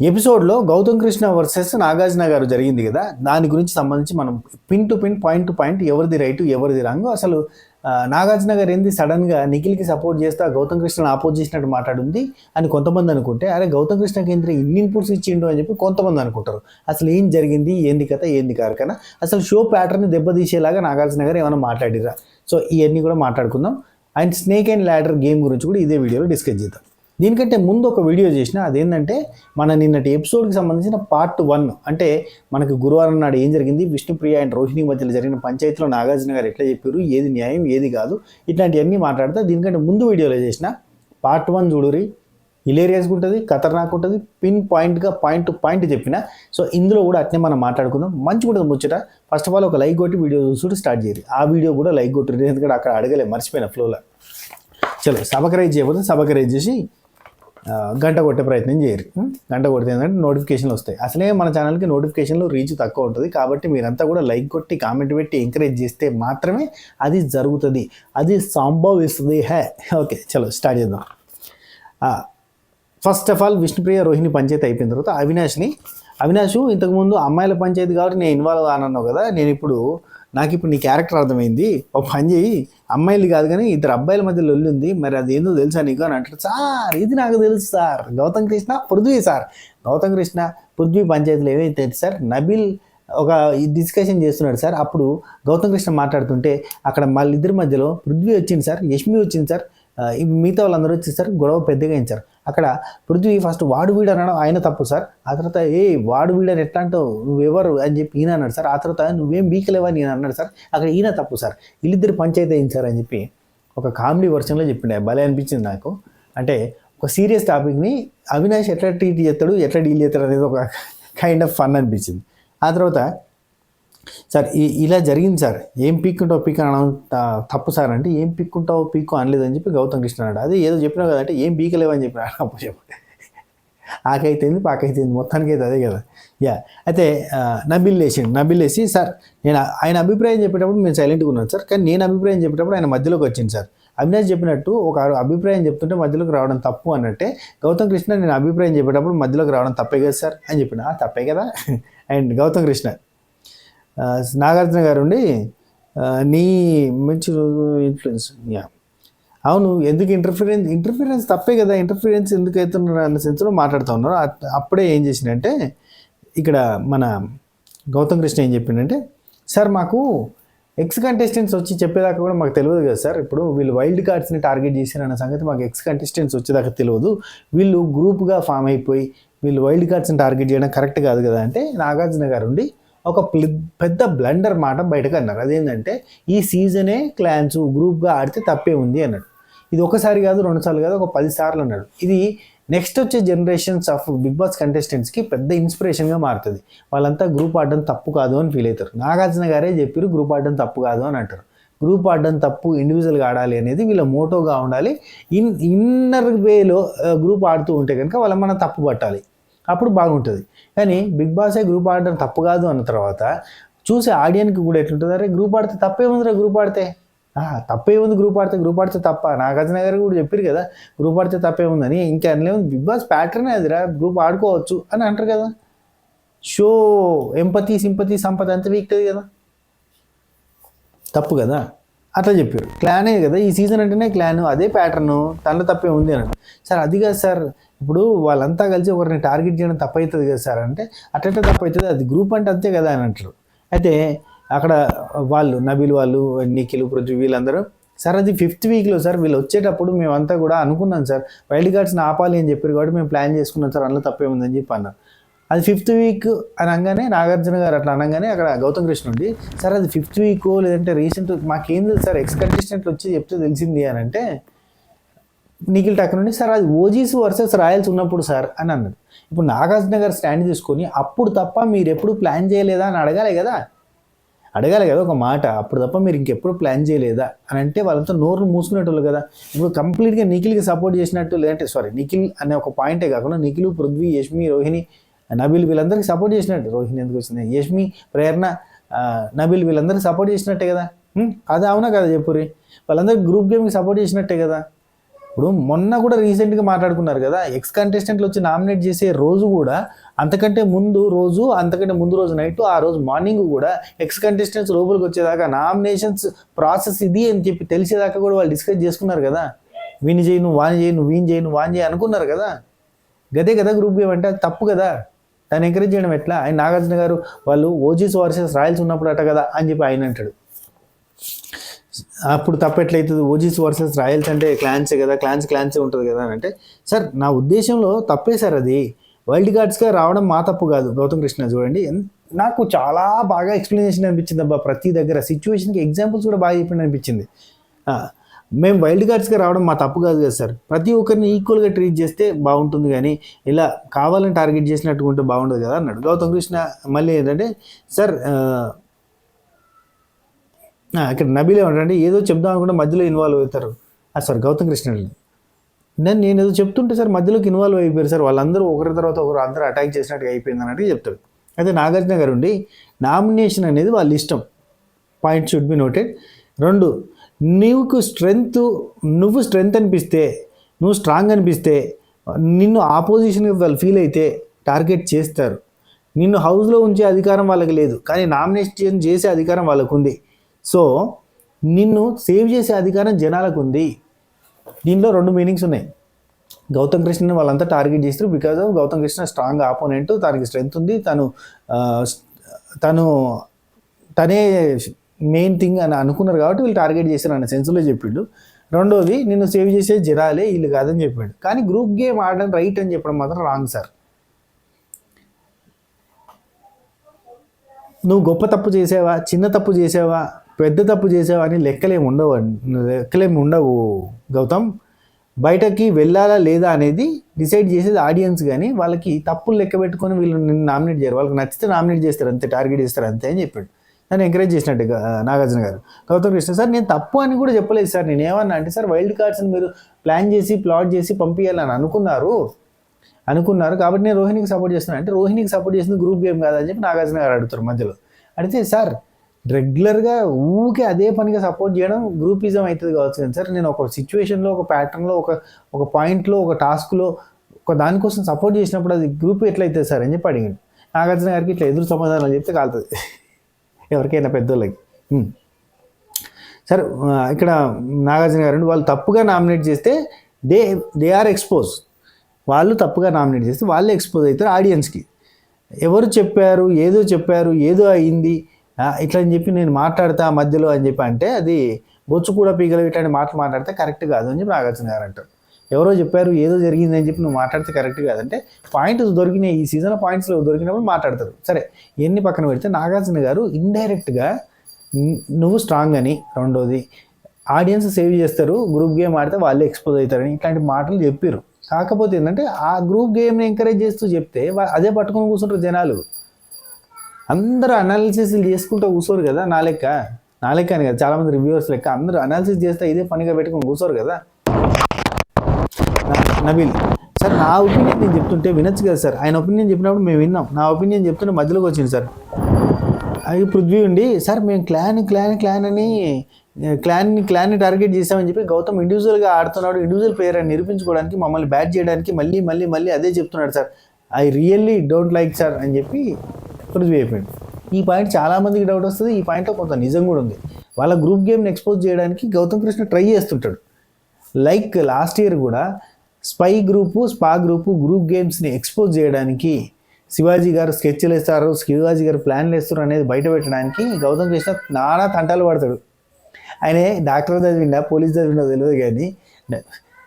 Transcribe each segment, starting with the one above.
ఎపిసోడ్లో గౌతమ్ కృష్ణ వర్సెస్ నాగార్జున గారు జరిగింది కదా, దాని గురించి సంబంధించి మనం pin to pin, point to point, ఎవరిది రైటు ఎవరిది రాంగ్. అసలు నాగార్జున గారు ఏంది సడన్గా నిఖిల్కి సపోర్ట్ చేస్తా గౌతమ్ కృష్ణని ఆపోజ్ చేసినట్టు మాట్లాడింది అని కొంతమంది అనుకుంటే, అరే గౌతమ్ కృష్ణకి ఏంటి ఇన్ని ఇన్పుట్స్ ఇచ్చిండు అని చెప్పి కొంతమంది అనుకుంటారు. అసలు ఏం జరిగింది, ఏంది కథ, ఏంది కారకన, అసలు షో ప్యాటర్న్ దెబ్బతీసేలాగా నాగార్జున గారు ఏమైనా మాట్లాడిరా? సో ఇవన్నీ కూడా మాట్లాడుకుందాం. And snake and ladder game గురించి కూడా ఇదే వీడియోలో డిస్కస్ చేద్దాం. దీనికంటే ముందు ఒక వీడియో చేసిన, అదేంటంటే మన నిన్నటి ఎపిసోడ్కి సంబంధించిన పార్ట్ 1. అంటే మనకు గురువారం నాడు ఏం జరిగింది, విష్ణుప్రియ అండ్ రోహిణి మధ్యలో జరిగిన పంచాయతీలో నాగార్జున గారు ఎట్లా చెప్పారు, ఏది న్యాయం ఏది కాదు, ఇట్లాంటివన్నీ మాట్లాడతా. దీనికంటే ముందు వీడియోలో చేసిన పార్ట్ 1 చూడురి, హిలేరియస్గా ఉంటుంది, ఖతర్నాక్ ఉంటుంది, పిన్ పాయింట్గా పాయింట్ టు పాయింట్ చెప్పిన. సో ఇందులో కూడా అట్నే మనం మాట్లాడుకుందాం. మంచిగా ఉంటుంది ముచ్చట. ఫస్ట్ ఆఫ్ ఆల్ ఒక లైక్ కొట్టి వీడియో చూసుకుంటూ స్టార్ట్ చేయరు. ఆ వీడియో కూడా లైక్ కొట్టి, ఎందుకంటే అక్కడ అడగలే, మర్చిపోయిన ఫ్లోలో. చలో సబ్స్క్రైబ్ చేయకపోతే సబ్స్క్రైబ్ చేసి గంట కొట్టే ప్రయత్నం చేయరు. గంట కొడితే ఏంటంటే నోటిఫికేషన్లు వస్తాయి. అసలే మన ఛానల్కి నోటిఫికేషన్లు రీచ్ తక్కువ ఉంటుంది, కాబట్టి మీరంతా కూడా లైక్ కొట్టి కామెంట్ పెట్టి ఎంకరేజ్ చేస్తే మాత్రమే అది జరుగుతుంది, అది సంభవిస్తుంది. ఓకే చలో స్టార్ట్ చేద్దాం. First of all Vishnupriya Rohini పంచాయతీ అయిపోయిన తర్వాత అవినాష్ ఇంతకుముందు అమ్మాయిల పంచాయతీ కాబట్టి నేను ఇన్వాల్వ్ కానన్నావు కదా, నాకు ఇప్పుడు నీ క్యారెక్టర్ అర్థమైంది, ఒక పని చేయి, అమ్మాయిలు కాదు కానీ ఇద్దరు అబ్బాయిల మధ్య లొల్లి ఉంది, మరి అది ఏందో తెలుసా నీకు అని అంటారు. సార్ ఇది నాకు తెలుసు సార్, గౌతమ్ కృష్ణ పృథ్వీ సార్, గౌతమ్ కృష్ణ పృథ్వీ పంచాయతీలో ఏమైతే సార్, నబిల్ ఒక డిస్కషన్ చేస్తున్నాడు సార్, అప్పుడు గౌతమ్ కృష్ణ మాట్లాడుతుంటే అక్కడ వాళ్ళిద్దరి మధ్యలో పృథ్వీ వచ్చింది సార్, యష్మి వచ్చింది సార్, మిగతా వాళ్ళందరూ వచ్చి సార్, గొడవ పెద్దగా అయింది సార్. అక్కడ పృథ్వీ ఫస్ట్ వాడు వీడు అనడం ఆయన తప్పు సార్, ఆ తర్వాత వాడు వీడని ఎట్లా అంటావు, నువ్వెవరు అని చెప్పి ఈయన అన్నాడు సార్, ఆ తర్వాత నువ్వేం బీకలేవని నేను అన్నాడు సార్, అక్కడ ఈయన తప్పు సార్, వీళ్ళిద్దరు పంచాయతీ అయింది సార్ అని చెప్పి ఒక కామెడీ వర్షన్లో చెప్పిండే. భలే అనిపించింది నాకు. అంటే ఒక సీరియస్ టాపిక్ని అవినాష్ ఎట్లా ట్రీట్ చేస్తాడు, ఎట్లా డీల్ చేస్తాడు అనేది ఒక కైండ్ ఆఫ్ ఫన్ అనిపించింది. ఆ తర్వాత సార్ ఇలా జరిగింది సార్, ఏం పీక్కుంటావు పీక్ అనడం తప్పు సార్ అంటే, ఏం పీక్కుంటావు పీక్కు అనలేదని చెప్పి గౌతమ్ కృష్ణ అన్నాడు. అదే ఏదో చెప్పినావు కదంటే ఏం పీకలేవని చెప్పిన అప్పు చెప్పండి. ఆకైతేంది పాకైతేంది, మొత్తానికి అయితే అదే కదా. అయితే నబిల్ వేసి సార్ నేను ఆయన అభిప్రాయం చెప్పేటప్పుడు మేము సైలెంట్గా ఉన్నాను సార్, కానీ నేను అభిప్రాయం చెప్పేటప్పుడు ఆయన మధ్యలోకి వచ్చింది సార్. అవినాష్ చెప్పినట్టు ఒక అభిప్రాయం చెప్తుంటే మధ్యలోకి రావడం తప్పు అన్నట్టే గౌతమ్ కృష్ణ నేను అభిప్రాయం చెప్పేటప్పుడు మధ్యలోకి రావడం తప్పే కదా సార్ అని చెప్పిన. తప్పే కదా. అండ్ గౌతమ్ కృష్ణ నాగార్జున గారు ఉండి నీ మంచి ఇన్ఫ్లుయెన్స్, అవును ఎందుకు ఇంటర్ఫిరెన్స్ తప్పే కదా, ఇంటర్ఫిరెన్స్ ఎందుకు అవుతున్నారు అన్న సెన్స్లో మాట్లాడుతూ ఉన్నారు. అప్పుడే ఏం చేసిందంటే ఇక్కడ మన గౌతమ్ కృష్ణ ఏం చెప్పిందంటే, సార్ మాకు ఎక్స్ కంటెస్టెంట్స్ వచ్చి చెప్పేదాకా కూడా మాకు తెలియదు కదా సార్, ఇప్పుడు వీళ్ళు వైల్డ్ కార్డ్స్ని టార్గెట్ చేశారన్న సంగతి మాకు ఎక్స్ కంటెస్టెంట్స్ వచ్చేదాకా తెలియదు, వీళ్ళు గ్రూప్గా ఫామ్ అయిపోయి వీళ్ళు వైల్డ్ కార్డ్స్ని టార్గెట్ చేయడం కరెక్ట్ కాదు కదా అంటే, నాగార్జున గారు ఉండి ఒక పెద్ద బ్లండర్ మాట బయటకు అన్నారు. అదేంటంటే ఈ సీజనే క్లాన్స్ గ్రూప్గా ఆడితే తప్పే ఉంది అన్నాడు. ఇది ఒకసారి కాదు, 2 సార్లు కాదు, ఒక 10 సార్లు అన్నాడు. ఇది నెక్స్ట్ వచ్చే జనరేషన్స్ ఆఫ్ బిగ్ బాస్ కంటెస్టెంట్స్కి పెద్ద ఇన్స్పిరేషన్గా మారుతుంది. వాళ్ళంతా గ్రూప్ ఆడడం తప్పు కాదు అని ఫీల్ అవుతారు. నాగార్జున గారే చెప్పారు గ్రూప్ ఆడడం తప్పు కాదు అని అంటారు. గ్రూప్ ఆడడం తప్పు, ఇండివిజువల్గా ఆడాలి అనేది వీళ్ళ మోటోగా ఉండాలి. ఇన్నర్ వేలో గ్రూప్ ఆడుతూ ఉంటే కనుక వాళ్ళ మనం తప్పు పట్టాలి, అప్పుడు బాగుంటుంది. కానీ బిగ్ బాసే గ్రూప్ ఆడడం తప్పు కాదు అన్న తర్వాత చూసే ఆడియన్కి కూడా ఎట్లుంటుంది, అరే గ్రూప్ ఆడితే తప్పేముందిరా, గ్రూప్ ఆడితే తప్పేముంది, గ్రూప్ ఆడితే తప్ప. నాగార్జున గారు కూడా చెప్పారు కదా గ్రూప్ ఆడితే తప్పేముందని. ఇంకా అనలేముంది, బిగ్ బాస్ ప్యాటర్నే అదిరా, గ్రూప్ ఆడుకోవచ్చు అని అంటారు కదా. షో ఎంపతి సింపతి సంపద అంత వీక్తుంది కదా, తప్పు కదా. అట్లా చెప్పారు. క్లానే కదా ఈ సీజన్ అంటేనే క్లాను, అదే ప్యాటర్ను, తనలో తప్పే ఉంది అని. సార్ అది కాదు సార్, ఇప్పుడు వాళ్ళంతా కలిసి ఒకరిని టార్గెట్ చేయడం తప్పవుతుంది కదా సార్ అంటే, అట్లా తప్పవుతుంది, అది గ్రూప్ అంటే అంతే కదా అని అంటారు. అయితే అక్కడ వాళ్ళు నబిల్ వాళ్ళు, నిఖిల్, పృథ్వీ వీళ్ళందరూ సార్ అది 5th వీక్లో సార్, వీళ్ళు వచ్చేటప్పుడు మేమంతా కూడా అనుకున్నాం సార్ వైల్డ్ కార్డ్స్ని ఆపాలి అని చెప్పారు కాబట్టి మేము ప్లాన్ చేసుకున్నాం సార్, అందులో తప్పే ఉందని చెప్పి అన్నారు. అది 5th వీక్ అనగానే నాగార్జున గారు అట్లా అనగానే అక్కడ గౌతమ్ కృష్ణ ఉండి సార్ అది 5th వీకో లేదంటే రీసెంట్ మాకేం తెలుసు సార్, ఎక్స్ కంటెస్టెంట్లు వచ్చి చెప్తే తెలిసింది అని అంటే, నిఖిల్ టక్ నుండి సార్ అది ఓజీస్ వర్సెస్ రాయల్స్ ఉన్నప్పుడు సార్ అని అన్నాడు. ఇప్పుడు నాగార్జున గారు స్టాండ్ తీసుకొని అప్పుడు తప్ప మీరు ఎప్పుడు ప్లాన్ చేయలేదా అని అడగాలి కదా ఒక మాట. అప్పుడు తప్ప మీరు ఇంకెప్పుడు ప్లాన్ చేయలేదా అని అంటే వాళ్ళంతా నోరు మూసుకునేటోళ్ళు కదా. ఇప్పుడు కంప్లీట్గా నిఖిల్కి సపోర్ట్ చేసినట్టు, లేదంటే నిఖిల్ అనే ఒక పాయింటే కాకుండా నిఖిల్, పృథ్వీ, యష్మి, రోహిణి, నబిల్ వీళ్ళందరికీ సపోర్ట్ చేసినట్టు, రోహిణి ఎందుకు వచ్చింది, యష్మి, ప్రేరణ, నబిల్ వీళ్ళందరికీ సపోర్ట్ చేసినట్టే కదా. అది అవునా కదా చెప్పుర్రి, వాళ్ళందరికీ గ్రూప్ గేమ్కి సపోర్ట్ చేసినట్టే కదా. ఇప్పుడు మొన్న కూడా రీసెంట్గా మాట్లాడుకున్నారు కదా, ఎక్స్ కంటెస్టెంట్లు వచ్చి నామినేట్ చేసే రోజు కూడా అంతకంటే ముందు రోజు నైట్, ఆ రోజు మార్నింగ్ కూడా ఎక్స్ కంటెస్టెంట్స్ లోపలికి వచ్చేదాకా నామినేషన్స్ ప్రాసెస్ ఇది అని చెప్పి తెలిసేదాకా కూడా వాళ్ళు డిస్కస్ చేసుకున్నారు కదా. వీని చేయి, నువ్వు వాని చేయి, నువ్వు వీని చేయి, నువ్వు వాని చేయి అనుకున్నారు కదా. గదే కదా గ్రూప్ గేమ్ అంటే. అది తప్పు కదా, దాన్ని ఎంకరేజ్ చేయడం ఎట్లా? ఆయన నాగార్జున గారు వాళ్ళు ఓజీస్ వర్సెస్ రాయల్స్ ఉన్నప్పుడు అట కదా అని చెప్పి ఆయన అంటాడు. అప్పుడు తప్పెట్లయితుంది? ఓజీస్ వర్సెస్ రాయల్స్ అంటే క్లాన్సే కదా, క్లాన్సే ఉంటుంది కదా అని అంటే, సార్ నా ఉద్దేశంలో తప్పే సార్. అది వైల్డ్ కార్డ్స్గా రావడం మా తప్పు కాదు. గౌతమ్ కృష్ణ చూడండి, నాకు చాలా బాగా ఎక్స్ప్లెనేషన్ అనిపించింది అబ్బా. ప్రతి దగ్గర సిచ్యువేషన్కి ఎగ్జాంపుల్స్ కూడా బాగా చెప్పింది అనిపించింది. మేము వైల్డ్ కార్డ్స్గా రావడం మా తప్పు కాదు కదా సార్, ప్రతి ఒక్కరిని ఈక్వల్గా ట్రీట్ చేస్తే బాగుంటుంది, కానీ ఇలా కావాలని టార్గెట్ చేసినట్టుగా ఉంటే బాగుండదు కదా అన్నాడు గౌతమ్ కృష్ణ. మళ్ళీ ఏంటంటే సార్ ఇక్కడ నబీల్ ఏమంటారంటే ఏదో చెప్దాం అనుకుంటే మధ్యలో ఇన్వాల్వ్ అవుతారు. సార్ గౌతమ్ కృష్ణ నేను ఏదో చెప్తుంటే సార్ మధ్యలోకి ఇన్వాల్వ్ అయిపోయారు సార్, వాళ్ళందరూ ఒకరి తర్వాత ఒకరు అందరూ అటాక్ చేసినట్టుగా అయిపోయింది అన్నట్టు చెప్తాడు. అయితే నాగార్జున గారు ఉండి నామినేషన్ అనేది వాళ్ళ ఇష్టం, పాయింట్ షుడ్ బి నోటెడ్. 2, నువ్వు స్ట్రెంగ్త్ అనిపిస్తే, నువ్వు స్ట్రాంగ్ అనిపిస్తే, నిన్ను ఆపోజిషన్గా వాళ్ళు ఫీల్ అయితే టార్గెట్ చేస్తారు. నిన్ను హౌస్లో ఉంచే అధికారం వాళ్ళకి లేదు, కానీ నామినేషన్ చేసే అధికారం వాళ్ళకు ఉంది. సో నిన్ను సేవ్ చేసే అధికారం జనాలకు ఉంది. దీనిలో 2 మీనింగ్స్ ఉన్నాయి. గౌతమ్ కృష్ణని వాళ్ళంతా టార్గెట్ చేస్తారు because of Gautham Krishna strong opponent, తనకి స్ట్రెంగ్త్ ఉంది, తనే మెయిన్ థింగ్ అని అనుకున్నారు కాబట్టి వీళ్ళు టార్గెట్ చేశారు అన్న సెన్స్లో చెప్పిండు. 2వది నిన్ను సేవ్ చేసే జనాలే వీళ్ళు కాదని చెప్పాడు. కానీ గ్రూప్ గేమ్ ఆడడం రైట్ అని చెప్పడం మాత్రం రాంగ్ సార్. నువ్వు గొప్ప తప్పు చేసావా, చిన్న తప్పు చేసావా, పెద్ద తప్పు చేసావా అని లెక్కలేమి ఉండవు గౌతమ్. బయటకి వెళ్ళాలా లేదా అనేది డిసైడ్ చేసేది ఆడియన్స్, కానీ వాళ్ళకి తప్పులు లెక్క పెట్టుకొని వీళ్ళు నిన్ను నామినేట్ చేయరు. వాళ్ళకి నచ్చితే నామినేట్ చేస్తారు అంతే, టార్గెట్ చేస్తారు అంతే అని చెప్పాడు. నన్ను ఎంకరేజ్ చేసినట్టు నాగార్జున గారు. గౌతమ్ కృష్ణ సార్ నేను తప్పు అని కూడా చెప్పలేదు సార్, నేను ఏమన్నా అంటే సార్ వైల్డ్ కార్డ్స్ని మీరు ప్లాట్ చేసి పంపించాలని అనుకున్నారు కాబట్టి నేను రోహిణికి సపోర్ట్ చేస్తున్నాను అంటే, రోహిణికి సపోర్ట్ చేసింది గ్రూప్ గేమ్ కాదని చెప్పి నాగార్జున గారు అడుగుతారు మధ్యలో. అడిగితే సార్ రెగ్యులర్గా ఊకే అదే పనిగా సపోర్ట్ చేయడం గ్రూపిజం అవుతుంది కావచ్చు కానీ సార్, నేను ఒక సిచ్యువేషన్లో, ఒక ప్యాటర్న్లో, ఒక పాయింట్లో, ఒక టాస్క్లో, ఒక దానికోసం సపోర్ట్ చేసినప్పుడు అది గ్రూప్ ఎట్లయితుంది సార్ అని చెప్పి అడిగాడు. నాగార్జున గారికి ఇట్లా ఎదురు సమాధానాలు చెప్తే కాలుతుంది ఎవరికైనా పెద్దోళ్ళకి. సార్ ఇక్కడ నాగార్జున గారు వాళ్ళు తప్పుగా నామినేట్ చేస్తే దే ఆర్ ఎక్స్పోజ్. వాళ్ళు తప్పుగా నామినేట్ చేస్తే వాళ్ళే ఎక్స్పోజ్ అవుతారు ఆడియన్స్కి. ఎవరు చెప్పారు, ఏదో అయింది ఇట్లా అని చెప్పి నేను మాట్లాడతా మధ్యలో అని చెప్పి అంటే అది బొచ్చు కూడా పీగలు ఇట్లాంటి మాటలు మాట్లాడితే కరెక్ట్ కాదు అని చెప్పి నాగార్జున గారు అంటారు. ఎవరో చెప్పారు ఏదో జరిగింది అని చెప్పి నువ్వు మాట్లాడితే కరెక్ట్ కాదంటే, పాయింట్స్ దొరికినాయి ఈ సీజన్లో, పాయింట్స్లో దొరికినప్పుడు మాట్లాడతారు. సరే ఎన్ని పక్కన పెడితే నాగార్జున గారు ఇండైరెక్ట్గా నువ్వు స్ట్రాంగ్ అని, 2వది ఆడియన్స్ సేవ్ చేస్తారు, గ్రూప్ గేమ్ ఆడితే వాళ్ళే ఎక్స్పోజ్ అవుతారని ఇట్లాంటి మాటలు చెప్పారు. కాకపోతే ఏంటంటే ఆ గ్రూప్ గేమ్ని ఎంకరేజ్ చేస్తూ చెప్తే అదే పట్టుకొని కూర్చుంటారు జనాలు. అందరూ అనాలిసిస్ చేసుకుంటూ కూర్చోరు కదా, నా లెక్క అని కదా, చాలామంది రివ్యూవర్స్ లెక్క అందరూ అనాలిసిస్ చేస్తే ఇదే పనిగా పెట్టుకొని కూర్చోరు కదా. నబీల్ సార్ నా ఒపీనియన్ నేను చెప్తుంటే వినొచ్చు కదా సార్, ఆయన ఒపీనియన్ చెప్పినప్పుడు మేము విన్నాం, నా ఒపీనియన్ చెప్తుంటే మధ్యలోకి వచ్చింది సార్. అది పృథ్వీ ఉండి సార్ మేము క్లాన్ని టార్గెట్ చేసామని చెప్పి గౌతమ్ ఇండివిజువల్గా ఆడుతున్నాడు, ఇండివిజువల్ ప్లేయర్ అని నిరూపించుకోవడానికి, మమ్మల్ని బ్యాట్ చేయడానికి మళ్ళీ అదే చెప్తున్నాడు sir, I really don't like sir అని చెప్పి పృథ్వీ అయిపోయాడు. ఈ పాయింట్ చాలామందికి డౌట్ వస్తుంది, ఈ పాయింట్లో కొంత నిజం కూడా ఉంది. వాళ్ళ గ్రూప్ గేమ్ని ఎక్స్పోజ్ చేయడానికి గౌతమ్ కృష్ణ ట్రై చేస్తుంటాడు. లైక్ లాస్ట్ ఇయర్ కూడా స్పా గ్రూపు గ్రూప్ గేమ్స్ని ఎక్స్పోజ్ చేయడానికి శివాజీ గారు స్కెచ్లు వేస్తారు, శివాజీ గారు ప్లాన్లు వేస్తారు అనేది బయట పెట్టడానికి గౌతమ్ కృష్ణ నానా తంటాలు పడతాడు. ఆయన డాక్టర్ చదివిండా, పోలీస్ చదివిండా తెలియదు, కానీ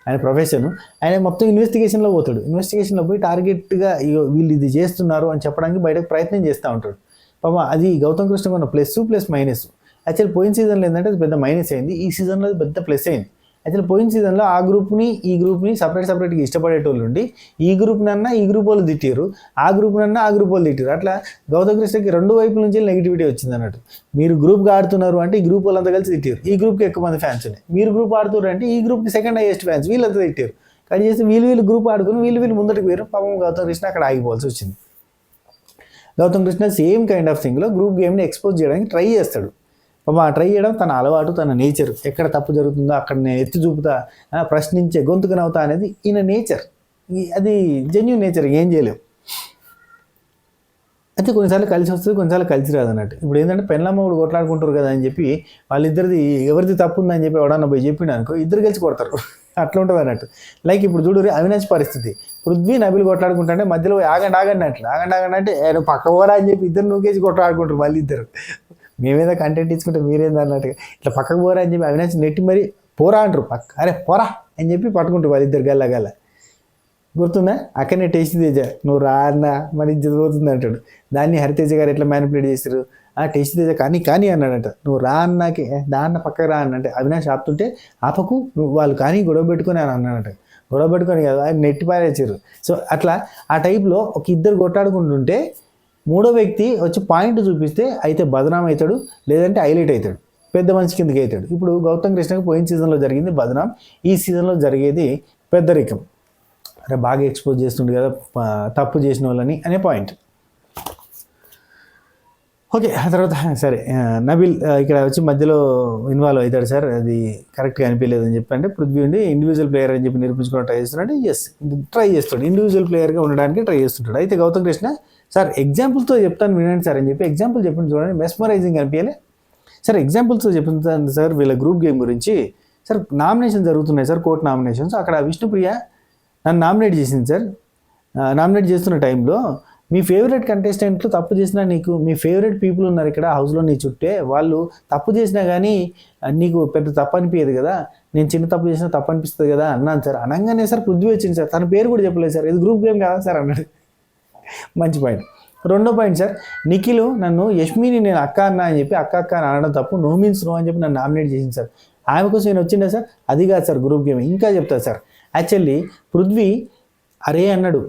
ఆయన ప్రొఫెషన్, ఆయన మొత్తం ఇన్వెస్టిగేషన్లో పోతాడు. ఇన్వెస్టిగేషన్లో పోయి టార్గెట్గా వీళ్ళు ఇది చేస్తున్నారు అని చెప్పడానికి బయటకు ప్రయత్నం చేస్తూ ఉంటాడు. పాప అది గౌతమ్ కృష్ణకు ఉన్న ప్లస్ మైనస్. యాక్చువల్ పోయిన సీజన్లో ఏంటంటే అది పెద్ద మైనస్ అయింది, ఈ సీజన్లో అది పెద్ద ప్లస్ అయింది. యాక్చువల్ పోయిన సీజన్లో ఆ గ్రూప్ని ఈ గ్రూప్ని సపరేట్గా ఇష్టపడేటోళ్ళు ఉండి ఈ గ్రూప్నన్నా ఈ గ్రూప్ వాళ్ళు తిట్టారు, ఆ గ్రూప్నన్నా ఆ గ్రూప్ వాళ్ళు తిట్టారు. అట్లా గౌతమ్ కృష్ణకి 2 వైపుల నుంచి నెగిటివిటీ వచ్చింది అన్నట్టు. మీరు గ్రూప్గా ఆడుతున్నారు అంటే ఈ గ్రూప్ వాళ్ళంతా కలిసి తిట్టారు, ఈ గ్రూప్కి ఎక్కువ మంది ఫ్యాన్స్ ఉన్నాయి. మీరు గ్రూప్ ఆడుతున్నారు అంటే ఈ గ్రూప్కి సెకండ్ హైయెస్ట్ ఫ్యాన్స్ వీళ్ళంతా తిట్టారు. కానీ చేసి వీళ్ళు గ్రూప్ ఆడుకుని వీళ్ళు ముందటికి పోయారు. పాపం గౌతమ్ కృష్ణ అక్కడ ఆగిపోవాల్సి వచ్చింది. Gautham Krishna same kind of థింగ్లో గ్రూప్ గేమ్ని ఎక్స్పోజ్ చేయడానికి ట్రై చేస్తాడు. పాపం ట్రై చేయడం తన అలవాటు, తన నేచర్. ఎక్కడ తప్పు జరుగుతుందో అక్కడ నేను ఎత్తి చూపుతా, ప్రశ్నించే గొంతుకునవుతా అనేది ఈయన నేచర్. అది జెన్యూన్ నేచర్, ఏం చేయలేం. అయితే కొన్నిసార్లు కలిసి వస్తుంది, కొన్నిసార్లు కలిసి రాదు అన్నట్టు. ఇప్పుడు ఏంటంటే పెళ్ళమ్మడు కొట్లాడుకుంటారు కదా అని చెప్పి వాళ్ళిద్దరిది ఎవరిది తప్పు ఉందని చెప్పి ఎవడన్నా పోయి చెప్పిన అనుకో ఇద్దరు కలిసి కొడతారు. అట్లా ఉంటుంది అన్నట్టు. లైక్ ఇప్పుడు చూడు అవినాష్ పరిస్థితి, పృథ్వీ నబిల్ కొట్లాడుకుంటుంటే మధ్యలో ఆగండి అంటే నువ్వు పక్క పోరా అని చెప్పి ఇద్దరు నూకేసి కొట్లాడుకుంటారు మళ్ళీ ఇద్దరు. మేమేదో కంటెంట్ ఇచ్చుకుంటే మీరేంది అన్నట్టుగా ఇట్లా పక్కకు పోరా అని చెప్పి అవినాష్ నెట్టి మరి పోరా అంటారు, అరే పోరా అని చెప్పి పట్టుకుంటారు వాళ్ళిద్దరు గల్ల. గుర్తుందా? అక్కడనే టేస్ట్ తేజ నువ్వు రా అన్న మన ఇజ్జత్ పోతుంది అంటాడు. దాన్ని హరితేజ గారు ఎట్లా మ్యానిపులేట్ చేస్తారు, టేస్ట్ తేజ కానీ అన్నాడంట. నువ్వు రా అన్నాకి దాన్న పక్కకు రా అన్నంటే అవినాష్ ఆపుతుంటే ఆపకు నువ్వు వాళ్ళు కానీ గొడవ పెట్టుకొని అని అన్నాడంట. గొడవ పెట్టుకొని కదా ఆయన నెట్టి పారేసారు. సో అట్లా ఆ టైప్లో ఒక ఇద్దరు కొట్టాడుకుంటుంటే మూడో వ్యక్తి వచ్చి పాయింట్ చూపిస్తే అయితే బదనాం అవుతాడు, లేదంటే హైలైట్ అవుతాడు, పెద్ద మనిషి కిందకి అవుతాడు. ఇప్పుడు గౌతమ్ కృష్ణకి పోయిన సీజన్లో జరిగింది బదనాం, ఈ సీజన్లో జరిగేది పెద్దరికం. అరే బాగా ఎక్స్పోజ్ చేస్తుండే కదా తప్పు చేసిన వాళ్ళని అనే పాయింట్. ఓకే, ఆ తర్వాత సరే నబిల్ ఇక్కడ వచ్చి మధ్యలో ఇన్వాల్వ్ అవుతాడు. సార్ అది కరెక్ట్గా అనిపించలేదు అని చెప్పి అంటే పృథ్వీ ఉండి ఇండివిజువల్ ప్లేయర్ అని చెప్పి నిరూపించుకోవడం ట్రై చేస్తున్నాడు. ట్రై చేస్తాడు, ఇండివిజువల్ ప్లేయర్గా ఉండడానికి ట్రై చేస్తుంటాడు. అయితే గౌతమ్ కృష్ణ సార్ ఎగ్జాంపుల్తో చెప్తాను వినండి సార్ అని చెప్పి ఎగ్జాంపుల్ చెప్పండి చూడండి, మెస్మరైజింగ్ అనిపించలే సార్. ఎగ్జాంపుల్స్తో చెప్తాను సార్ వీళ్ళ గ్రూప్ గేమ్ గురించి. సార్ నామినేషన్ జరుగుతున్నాయి సార్, కోర్టు నామినేషన్స్. అక్కడ విష్ణుప్రియ నన్ను నామినేట్ చేసింది సార్. నామినేట్ చేస్తున్న టైంలో మీ ఫేవరెట్ కంటెస్టెంట్లు తప్పు చేసినా నీకు మీ ఫేవరెట్ పీపుల్ ఉన్నారు ఇక్కడ హౌస్లో నీ చుట్టే, వాళ్ళు తప్పు చేసినా కానీ నీకు పెద్ద తప్పు అనిపించదు కదా, నేను చిన్న తప్పు చేసినా తప్పు అనిపిస్తుంది కదా అన్నాను సార్. అనగానే సార్ పృథ్వీ వచ్చింది సార్, తన పేరు కూడా చెప్పలేదు సార్, ఇది గ్రూప్ గేమ్ కాదా సార్ అన్నాడు. మంచి పాయింట్. రెండో పాయింట్ సార్, నిఖిల్ నన్ను యష్మిని నేను అక్క అన్నా అని చెప్పి అక్క అని అనడం తప్పు, నో మీన్స్ నో అని చెప్పి నన్ను నామినేట్ చేసింది సార్. ఆమె కోసం నేను వచ్చిందా సార్, అది కాదు సార్ గ్రూప్ గేమ్. ఇంకా చెప్తా సార్, యాక్చువల్లీ పృథ్వీ అరే అన్నాడు,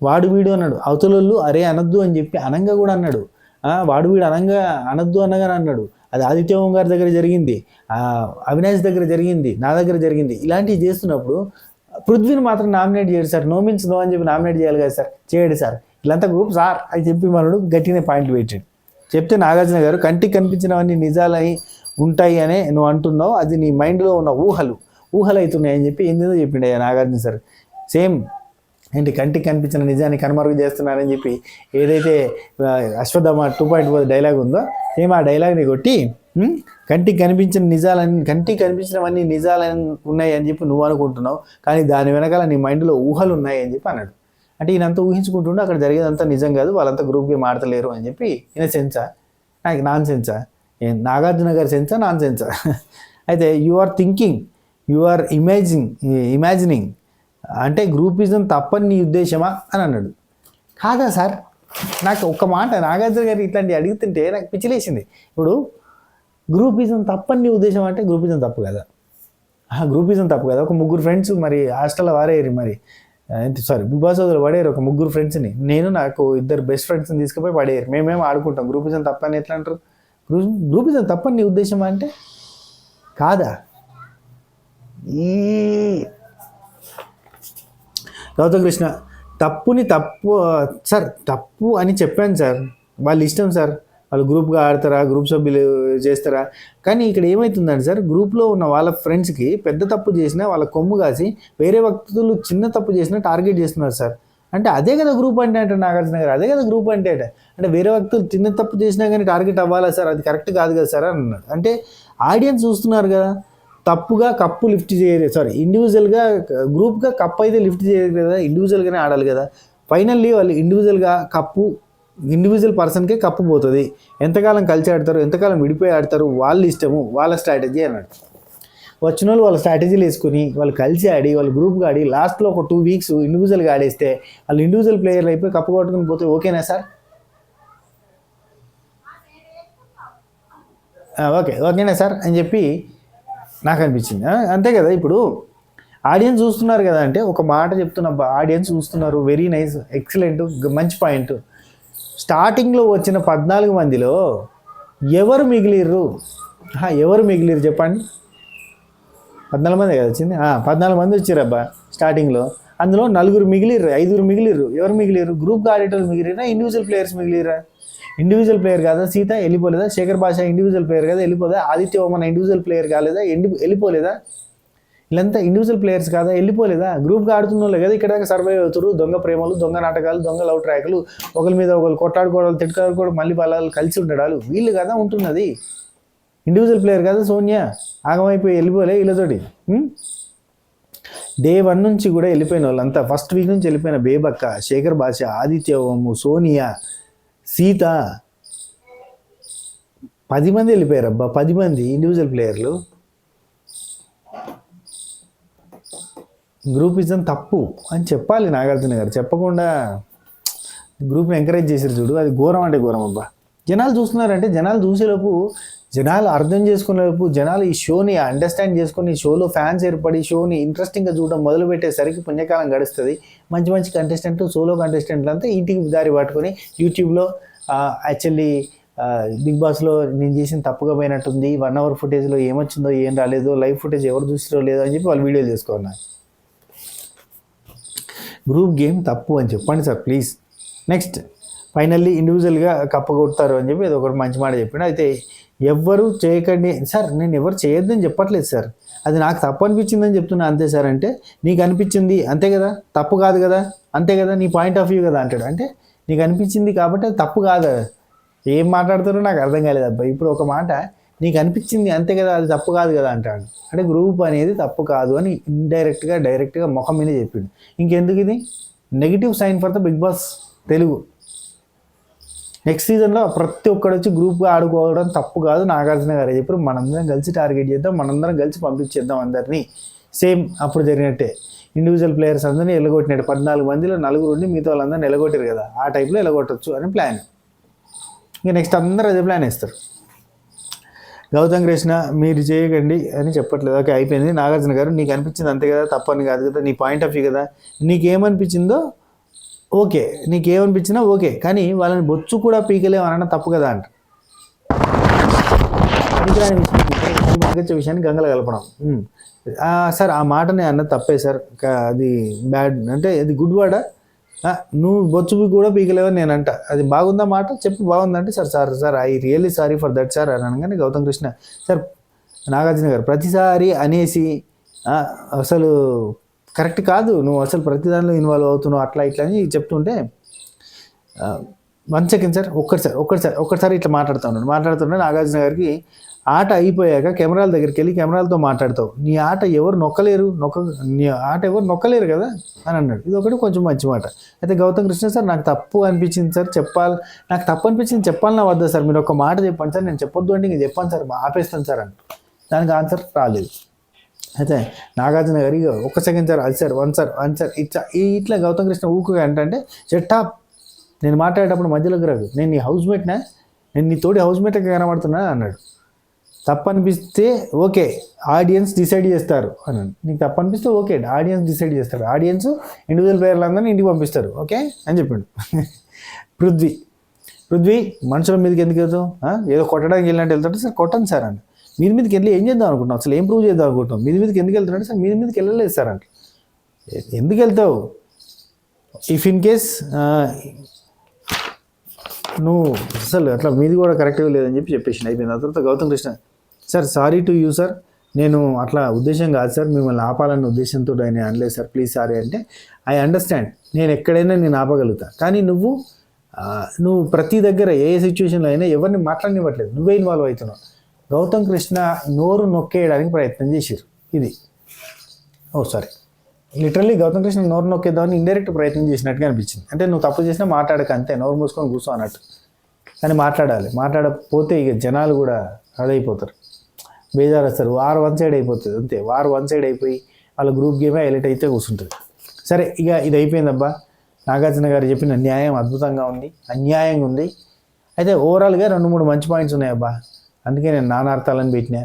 వాడు వీడు అన్నాడు, అవతలోళ్ళు అరే అనద్దు అని చెప్పి అనంగా కూడా అన్నాడు, వాడు వీడు అనద్దు అనగానే అన్నాడు. అది ఆదిత్య ఓం గారి దగ్గర జరిగింది, అవినాష్ దగ్గర జరిగింది, నా దగ్గర జరిగింది. ఇలాంటివి చేస్తున్నప్పుడు పృథ్వీని మాత్రం నామినేట్ చేయడు సార్, నో మీన్స్ నో అని చెప్పి నామినేట్ చేయాలి కదా సార్, చేయడు సార్. ఇలాంతా గ్రూప్ సార్ అని చెప్పి మనడు గట్టినే పాయింట్లు పెట్టాడు. చెప్తే నాగార్జున గారు కంటికి కనిపించినవన్నీ నిజాలై ఉంటాయి అనే నువ్వు అంటున్నావు, అది నీ మైండ్లో ఉన్న ఊహలు అవుతున్నాయి అని చెప్పి ఏందో చెప్పిండు నాగార్జున సార్. సేమ్ ఏంటి కంటికి కనిపించిన నిజాన్ని కనుమరుగు చేస్తున్నారని చెప్పి ఏదైతే అశ్వత్థామ 2.0 డైలాగ్ ఉందో సేమ్ ఆ డైలాగ్ని కొట్టి కంటికి కనిపించినవన్నీ నిజాలని ఉన్నాయి అని చెప్పి నువ్వు అనుకుంటున్నావు, కానీ దాని వెనకాల నీ మైండ్లో ఊహలు ఉన్నాయి అని చెప్పి అన్నాడు. అంటే ఈయనంతా ఊహించుకుంటుండే అక్కడ జరిగేదంతా నిజం కాదు, వాళ్ళంతా గ్రూప్ గేమ్ ఆడతలేరు అని చెప్పి ఈయన సెన్సా, నాకు నాన్ సెన్సా, నాగార్జున గారి సెన్సా నాన్ సెన్సా. అయితే you are thinking, you are imagining అంటే గ్రూపిజం తప్పని నీ ఉద్దేశమా అని అన్నాడు. కాదా సార్, నాకు ఒక్క మాట నాగార్జున గారు ఇట్లాంటివి అడుగుతుంటే నాకు పిచ్చిలేసింది. ఇప్పుడు గ్రూపిజం తప్పని నీ ఉద్దేశం అంటే గ్రూపిజం తప్పు కదా, గ్రూపిజం తప్పు కదా. ఒక ముగ్గురు ఫ్రెండ్స్ మరి హాస్టల్లో వారేరు, మరి బిగ్ బాస్ హౌస్లో పడేరు ఒక ముగ్గురు ఫ్రెండ్స్ని, నేను నాకు 2 బెస్ట్ ఫ్రెండ్స్ని తీసుకుపోయి పడేరు, మేమేమో ఆడుకుంటాం. గ్రూపిజం తప్పని ఎట్లా అంటారు? గ్రూపిజం తప్పని నీ ఉద్దేశమా అంటే కాదా? ఈ గౌతమ్ కృష్ణ తప్పు సార్, తప్పు అని చెప్పాను సార్, వాళ్ళ ఇష్టం సార్, వాళ్ళు గ్రూప్గా ఆడతారా, గ్రూప్ సభ్యులు చేస్తారా. కానీ ఇక్కడ ఏమవుతుందంటే సార్, గ్రూప్లో ఉన్న వాళ్ళ ఫ్రెండ్స్కి పెద్ద తప్పు చేసినా వాళ్ళ కొమ్ము కాసి వేరే వ్యక్తులు చిన్న తప్పు చేసినా టార్గెట్ చేస్తున్నారు సార్. అంటే అదే కదా గ్రూప్ అంటే నాగార్జున గారు, అదే కదా గ్రూప్ అంటే వేరే వ్యక్తులు చిన్న తప్పు చేసినా కానీ టార్గెట్ అవ్వాలా సార్, అది కరెక్ట్ కాదు కదా సార్ అన్నాడు. అంటే ఆడియన్స్ చూస్తున్నారు కదా, తప్పుగా కప్పు లిఫ్ట్ చేయలేదు, సారీ ఇండివిజువల్గా గ్రూప్గా కప్పు అయితే లిఫ్ట్ చేయలేదు కదా, ఇండివిజువల్గానే ఆడాలి కదా. ఫైనల్లీ వాళ్ళు ఇండివిజువల్ పర్సన్కే కప్పు పోతుంది. ఎంతకాలం కలిసి ఆడతారు, ఎంతకాలం విడిపోయి ఆడతారు, వాళ్ళ ఇష్టము, వాళ్ళ స్ట్రాటజీ అన్నాడు. వచ్చిన వాళ్ళు వాళ్ళ స్ట్రాటజీలు వేసుకుని వాళ్ళు కలిసి ఆడి వాళ్ళు గ్రూప్గా ఆడి లాస్ట్లో ఒక 2 వీక్స్ ఇండివిజువల్గా ఆడేస్తే వాళ్ళు ఇండివిజువల్ ప్లేయర్లు అయిపోయి కప్పు కొట్టుకుని పోతే ఓకేనా సార్? ఓకేనా సార్ అని చెప్పి నాకు అనిపించింది. అంతే కదా, ఇప్పుడు ఆడియన్స్ చూస్తున్నారు కదా అంటే ఒక మాట చెప్తున్నా, ఆడియన్స్ చూస్తున్నారు, వెరీ నైస్, ఎక్సలెంట్, మంచి పాయింట్. స్టార్టింగ్లో వచ్చిన 14 మందిలో ఎవరు మిగిలిర్రు చెప్పండి? 14 మంది కదా వచ్చింది, 14 మంది వచ్చారబ్బా స్టార్టింగ్లో. అందులో 4 మిగిలిర్రు, 5 మిగిలిర్రు. ఎవరు మిగిలిర్రు? గ్రూప్గా ఆడేటోళ్ళు మిగిలిరా, ఇండివిజువల్ ప్లేయర్స్ మిగిలిరా? ఇండివిజువల్ ప్లేయర్ కాదా సీత వెళ్ళిపోలేదా, శేఖర్ భాష ఇండివిజువల్ ప్లేయర్ కదా వెళ్ళిపోదా, ఆదిత్య ఓమన్ ఇండివిజువల్ ప్లేయర్ కాలేదా వెళ్ళిపోలేదా, వీళ్ళంతా ఇండివిజువల్ ప్లేయర్స్ కాదా వెళ్ళిపోలేదా, గ్రూప్గా ఆడుతున్న వాళ్ళు కదా ఇక్కడ దాకా సర్వైవ్ అవుతారు, దొంగ ప్రేమలు దొంగ నాటకాలు దొంగ లవ్ ట్రాక్లు ఒకరి మీద ఒకరు కొట్లాడుకోవడాలు తిట్టుకోవడం మళ్ళీ వాళ్ళు కలిసి ఉండడాలు వీళ్ళు కదా ఉంటున్నది. ఇండివిజువల్ ప్లేయర్ కదా సోనియా ఆగమైపోయి వెళ్ళిపోలే వీళ్ళతోటి. డే 1 నుంచి కూడా వెళ్ళిపోయిన వాళ్ళంతా ఫస్ట్ వీక్ నుంచి వెళ్ళిపోయిన బేబక్క, శేఖర్ భాష, ఆదిత్య ఓము, సోనియా, సీత 10 మంది వెళ్ళిపోయారు అబ్బా, 10 మంది ఇండివిజువల్ ప్లేయర్లు. గ్రూపిజం తప్పు అని చెప్పాలి నాగార్జున గారు, చెప్పకుండా గ్రూప్ని ఎంకరేజ్ చేశారు చూడు, అది ఘోరం అంటే ఘోరం అబ్బా. జనాలు చూస్తున్నారంటే జనాలు చూసేలోపు జనాలు అర్థం చేసుకునేలోపు జనాలు ఈ షోని అండర్స్టాండ్ చేసుకుని ఈ షోలో ఫ్యాన్స్ ఏర్పడి షోని ఇంట్రెస్టింగ్గా చూడడం మొదలుపెట్టేసరికి పుణ్యకాలం గడుస్తుంది. మంచి మంచి కంటెస్టెంట్ సోలో కంటెస్టెంట్లు అంతా ఇంటికి దారి పట్టుకొని యూట్యూబ్లో యాక్చువల్లీ బిగ్ బాస్లో నేను చేసిన తప్పుగా పోయినట్టుంది, 1 hour ఫుటేజ్లో ఏమొచ్చిందో ఏం రాలేదో లైవ్ ఫుటేజ్ ఎవరు చూసిరో లేదో అని చెప్పి వాళ్ళు వీడియోలు చేసుకున్నారు. గ్రూప్ గేమ్ తప్పు అని చెప్పండి సార్ ప్లీజ్. నెక్స్ట్ ఫైనల్లీ ఇండివిజువల్గా కప్పు కొడతారు అని చెప్పి ఏదో ఒకటి మంచి మాట చెప్పాడు. అయితే ఎవ్వరు చేయకండి సార్, నేను ఎవరు చేయొద్దని చెప్పట్లేదు సార్, అది నాకు తప్పు అనిపించిందని చెప్తున్నా అంతే సార్. అంటే నీకు అనిపించింది అంతే కదా, తప్పు కాదు కదా, అంతే కదా నీ పాయింట్ ఆఫ్ వ్యూ కదా అంటాడు. అంటే నీకు అనిపించింది కాబట్టి అది తప్పు కాదు, ఏం మాట్లాడుతారో నాకు అర్థం కాలేదు అబ్బాయి. ఇప్పుడు ఒక మాట నీకు అనిపించింది అంతే కదా అది తప్పు కాదు కదా అంటాడు. అంటే గ్రూప్ అనేది తప్పు కాదు అని ఇండైరెక్ట్గా డైరెక్ట్గా ముఖం మీద చెప్పిండు. ఇంకెందుకు ఇది negative sign for the Bigg Boss Telugu. Next సీజన్లో ప్రతి ఒక్కడు వచ్చి గ్రూప్గా ఆడుకోవడం తప్పు కాదు నాగార్జున గారు చెప్పారు. మనందరం కలిసి టార్గెట్ చేద్దాం, మనందరం కలిసి పంపించేద్దాం అందరినీ. సేమ్ అప్పుడు జరిగినట్టే ఇండివిజువల్ ప్లేయర్స్ అందరినీ ఎలగొట్టినట్టు 14 మందిలో 4 ఉండి మిగతా వాళ్ళందరినీ ఎలగొట్టారు కదా, ఆ టైప్లో ఎలగొట్టచ్చు అని ప్లాన్. ఇంకా నెక్స్ట్ అందరూ అదే ప్లాన్ వేస్తారు. గౌతమ్ కృష్ణ మీరు చేయకండి అని చెప్పట్లేదు, ఓకే అయిపోయింది. నాగార్జున గారు నీకు అనిపించింది అంతే కదా, తప్పని కాదు కదా, నీ పాయింట్ ఆఫ్ వ్యూ కదా, నీకేమనిపించిందో ఓకే, నీకేమనిపించినా ఓకే, కానీ వాళ్ళని బొచ్చు కూడా పీకలేము అనడం తప్పు కదా అంట. పనికిరాని విషయం విషయాన్ని గంగలు కలపడం సార్, ఆ మాటనే అన్న తప్పే సార్, అది బ్యాడ్ అంటే అది గుడ్ వర్డా, నువ్వు బొచ్చు కూడా పీకలేవని నేను అంట, అది బాగుందా మాట చెప్పు బాగుందంటే sir I really sorry for that sir అని అనగానే గౌతమ్ కృష్ణ సార్ నాగార్జున గారు ప్రతిసారి అనేసి అసలు కరెక్ట్ కాదు, నువ్వు అసలు ప్రతి దానిలో ఇన్వాల్వ్ అవుతున్నావు అట్లా ఇట్లా అని చెప్తుంటే 1 సెకండ్ సార్ ఒక్కసారి ఇట్లా మాట్లాడుతుంటే నాగార్జున గారికి ఆట అయిపోయాక కెమెరాల దగ్గరికి వెళ్ళి కెమెరాలతో మాట్లాడతావు, నీ ఆట ఎవరు నొక్కలేరు కదా అని అన్నాడు. ఇది ఒకటి కొంచెం మంచి మాట. అయితే గౌతమ్ కృష్ణ సార్ నాకు తప్పు అనిపించింది సార్, నాకు తప్పు అనిపించింది చెప్పాలన్నా వద్దా సార్, మీరు ఒక మాట చెప్పండి సార్, నేను చెప్పొద్దు అంటే ఇంక చెప్పాను సార్ ఆపేస్తాను సార్ అంటే దానికి ఆన్సర్ రాలేదు. అయితే నాగార్జున గారి 1 సెకండ్ సార్ అది సార్ 1 సార్ ఇట్లా గౌతమ్ కృష్ణ ఊకుగా అంటే చెట్టాప్ నేను మాట్లాడేటప్పుడు మధ్యలోకి రాదు, నేను నీ హౌస్మేట్నా, నేను నీ తోటి హౌస్మేట్గా కనబడుతున్నా అన్నాడు. తప్పు అనిపిస్తే ఓకే ఆడియన్స్ డిసైడ్ చేస్తారు అన్నాడు. నీకు తప్పు అనిపిస్తే ఓకే ఆడియన్స్ డిసైడ్ చేస్తారు, ఆడియన్స్ ఇండివిజువల్ ప్లేయర్లందరినీ ఇంటికి పంపిస్తారు ఓకే అని చెప్పాడు. పృథ్వీ మనుషుల మీదకి ఎందుకు వెళ్తావు, ఏదో కొట్టడానికి వెళ్ళినట్టు వెళ్తాడు సార్, కొట్టండి సార్ అని. మీదికి వెళ్ళి ఏం చేద్దాం అనుకుంటున్నాం, అసలు ఏం ప్రూవ్ చేద్దాం అనుకుంటున్నాం, మీదికి ఎందుకు వెళ్తున్నాడు సార్, మీదికి వెళ్ళలేదు సార్ అంటే ఎందుకు వెళ్తావు, ఇఫ్ ఇన్ కేస్ నువ్వు అసలు అట్లా మీది కూడా కరెక్ట్గా లేదని చెప్పేసి అయిపోయింది. ఆ తర్వాత Gautham Krishna sir sorry to you sir, నేను అట్లా ఉద్దేశం కాదు సార్, మిమ్మల్ని ఆపాలన్న ఉద్దేశంతో ఆయన అనలేదు సార్, ప్లీజ్ సారీ అంటే ఐ అండర్స్టాండ్, నేను ఎక్కడైనా నేను ఆపగలుగుతా, కానీ నువ్వు ప్రతి దగ్గర ఏ సిచ్యువేషన్లో అయినా ఎవరిని మాట్లాడనివ్వట్లేదు, నువ్వే ఇన్వాల్వ్ అవుతున్నావు. గౌతమ్ కృష్ణ నోరు నొక్కేయడానికి ప్రయత్నం చేశారు. ఇది సారీ లిటరల్లీ గౌతమ్ కృష్ణ నోరు నొక్కేద్దామని ఇండైరెక్ట్ ప్రయత్నం చేసినట్టుగా అనిపించింది. అంటే నువ్వు తప్పు చేసినా మాట్లాడక అంతే, నోరు మూసుకొని కూర్చో అన్నట్టు. కానీ మాట్లాడకపోతే ఇక జనాలు కూడా అదైపోతారు, బేజారు వస్తారు, వారు 1 సైడ్ అయిపోతుంది అంతే, వారు 1 సైడ్ అయిపోయి వాళ్ళ గ్రూప్ గేమే హైలైట్ అయితే కూర్చుంటుంది. సరే ఇక ఇది అయిపోయిందబ్బా. నాగార్జున గారు చెప్పిన న్యాయం అద్భుతంగా ఉంది, అన్యాయంగా ఉంది. అయితే ఓవరాల్గా 2-3 మంచి పాయింట్స్ ఉన్నాయబ్బా, అందుకే నేను నానార్థాలని పెట్టినా.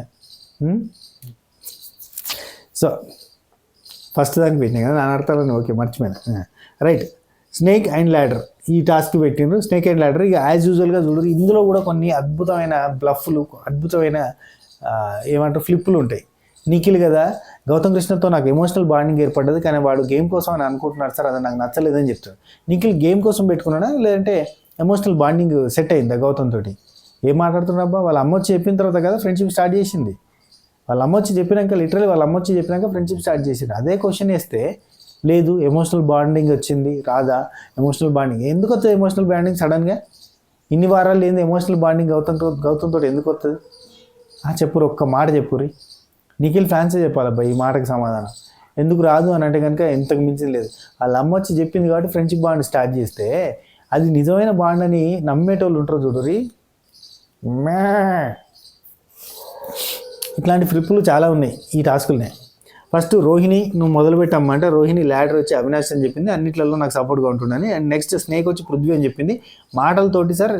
సో ఫస్ట్ దానికి పెట్టినా కదా నానార్థాలని, ఓకే మర్చిపోయినా రైట్. స్నేక్ అండ్ ల్యాడర్ ఈ టాస్క్ పెట్టిండ్రు, స్నేక్ అండ్ ల్యాడర్ ఇక యాజ్ యూజువల్గా చూడరు. ఇందులో కూడా కొన్ని అద్భుతమైన బ్లఫ్లు, అద్భుతమైన ఏమంటారు ఫ్లిప్పులు ఉంటాయి. నిఖిల్ కదా గౌతమ్ కృష్ణతో నాకు ఎమోషనల్ బాండింగ్ ఏర్పడ్డది, కానీ వాడు గేమ్ కోసం అని అనుకుంటున్నాడు సార్, అది నాకు నచ్చలేదని చెప్తాడు. నిఖిల్ గేమ్ కోసం పెట్టుకున్నాడా లేదంటే ఎమోషనల్ బాండింగ్ సెట్ అయిందా గౌతమ్ తోటి? ఏం మాట్లాడుతున్నాబ్బా, వాళ్ళ అమ్మ వచ్చి చెప్పిన తర్వాత కదా ఫ్రెండ్షిప్ స్టార్ట్ చేసింది. వాళ్ళ అమ్మ వచ్చి చెప్పినాక, లిటరల్లీ వాళ్ళ అమ్మ వచ్చి చెప్పినాక ఫ్రెండ్షిప్ స్టార్ట్ చేసింది. అదే క్వశ్చన్ వేస్తే లేదు ఎమోషనల్ బాండింగ్ వచ్చింది రాదా, ఎమోషనల్ బాండింగ్ ఎందుకు వస్తుంది? ఎమోషనల్ బాండింగ్ సడన్గా ఇన్ని వారాలు లేదు ఎమోషనల్ బాండింగ్ గౌతమ్ తోటి ఎందుకు వస్తుంది? చెప్పురు, ఒక్క మాట చెప్పురి. నిఖిల్ ఫ్యాన్సే చెప్పాలబ్బా ఈ మాటకి సమాధానం. ఎందుకు రాదు అని అంటే కనుక ఎంతకు మించింది లేదు. వాళ్ళ అమ్మ వచ్చి చెప్పింది కాబట్టి ఫ్రెండ్షిప్ బాండ్ స్టార్ట్ చేస్తే అది నిజమైన బాండ్ అని నమ్మేటోళ్ళు ఉంటారు చూడరి. ఇట్లాంటి ఫ్లిప్పులు చాలా ఉన్నాయి ఈ టాస్కులనే. ఫస్ట్ రోహిణి నువ్వు మొదలుపెట్టమ్మా అంటే రోహిణి ల్యాడర్ వచ్చి అవినాష్ అని చెప్పింది, అన్నిట్లలో నాకు సపోర్ట్గా ఉంటుందని. అండ్ నెక్స్ట్ స్నేక్ వచ్చి పృథ్వీ అని చెప్పింది. మాటలతోటి సార్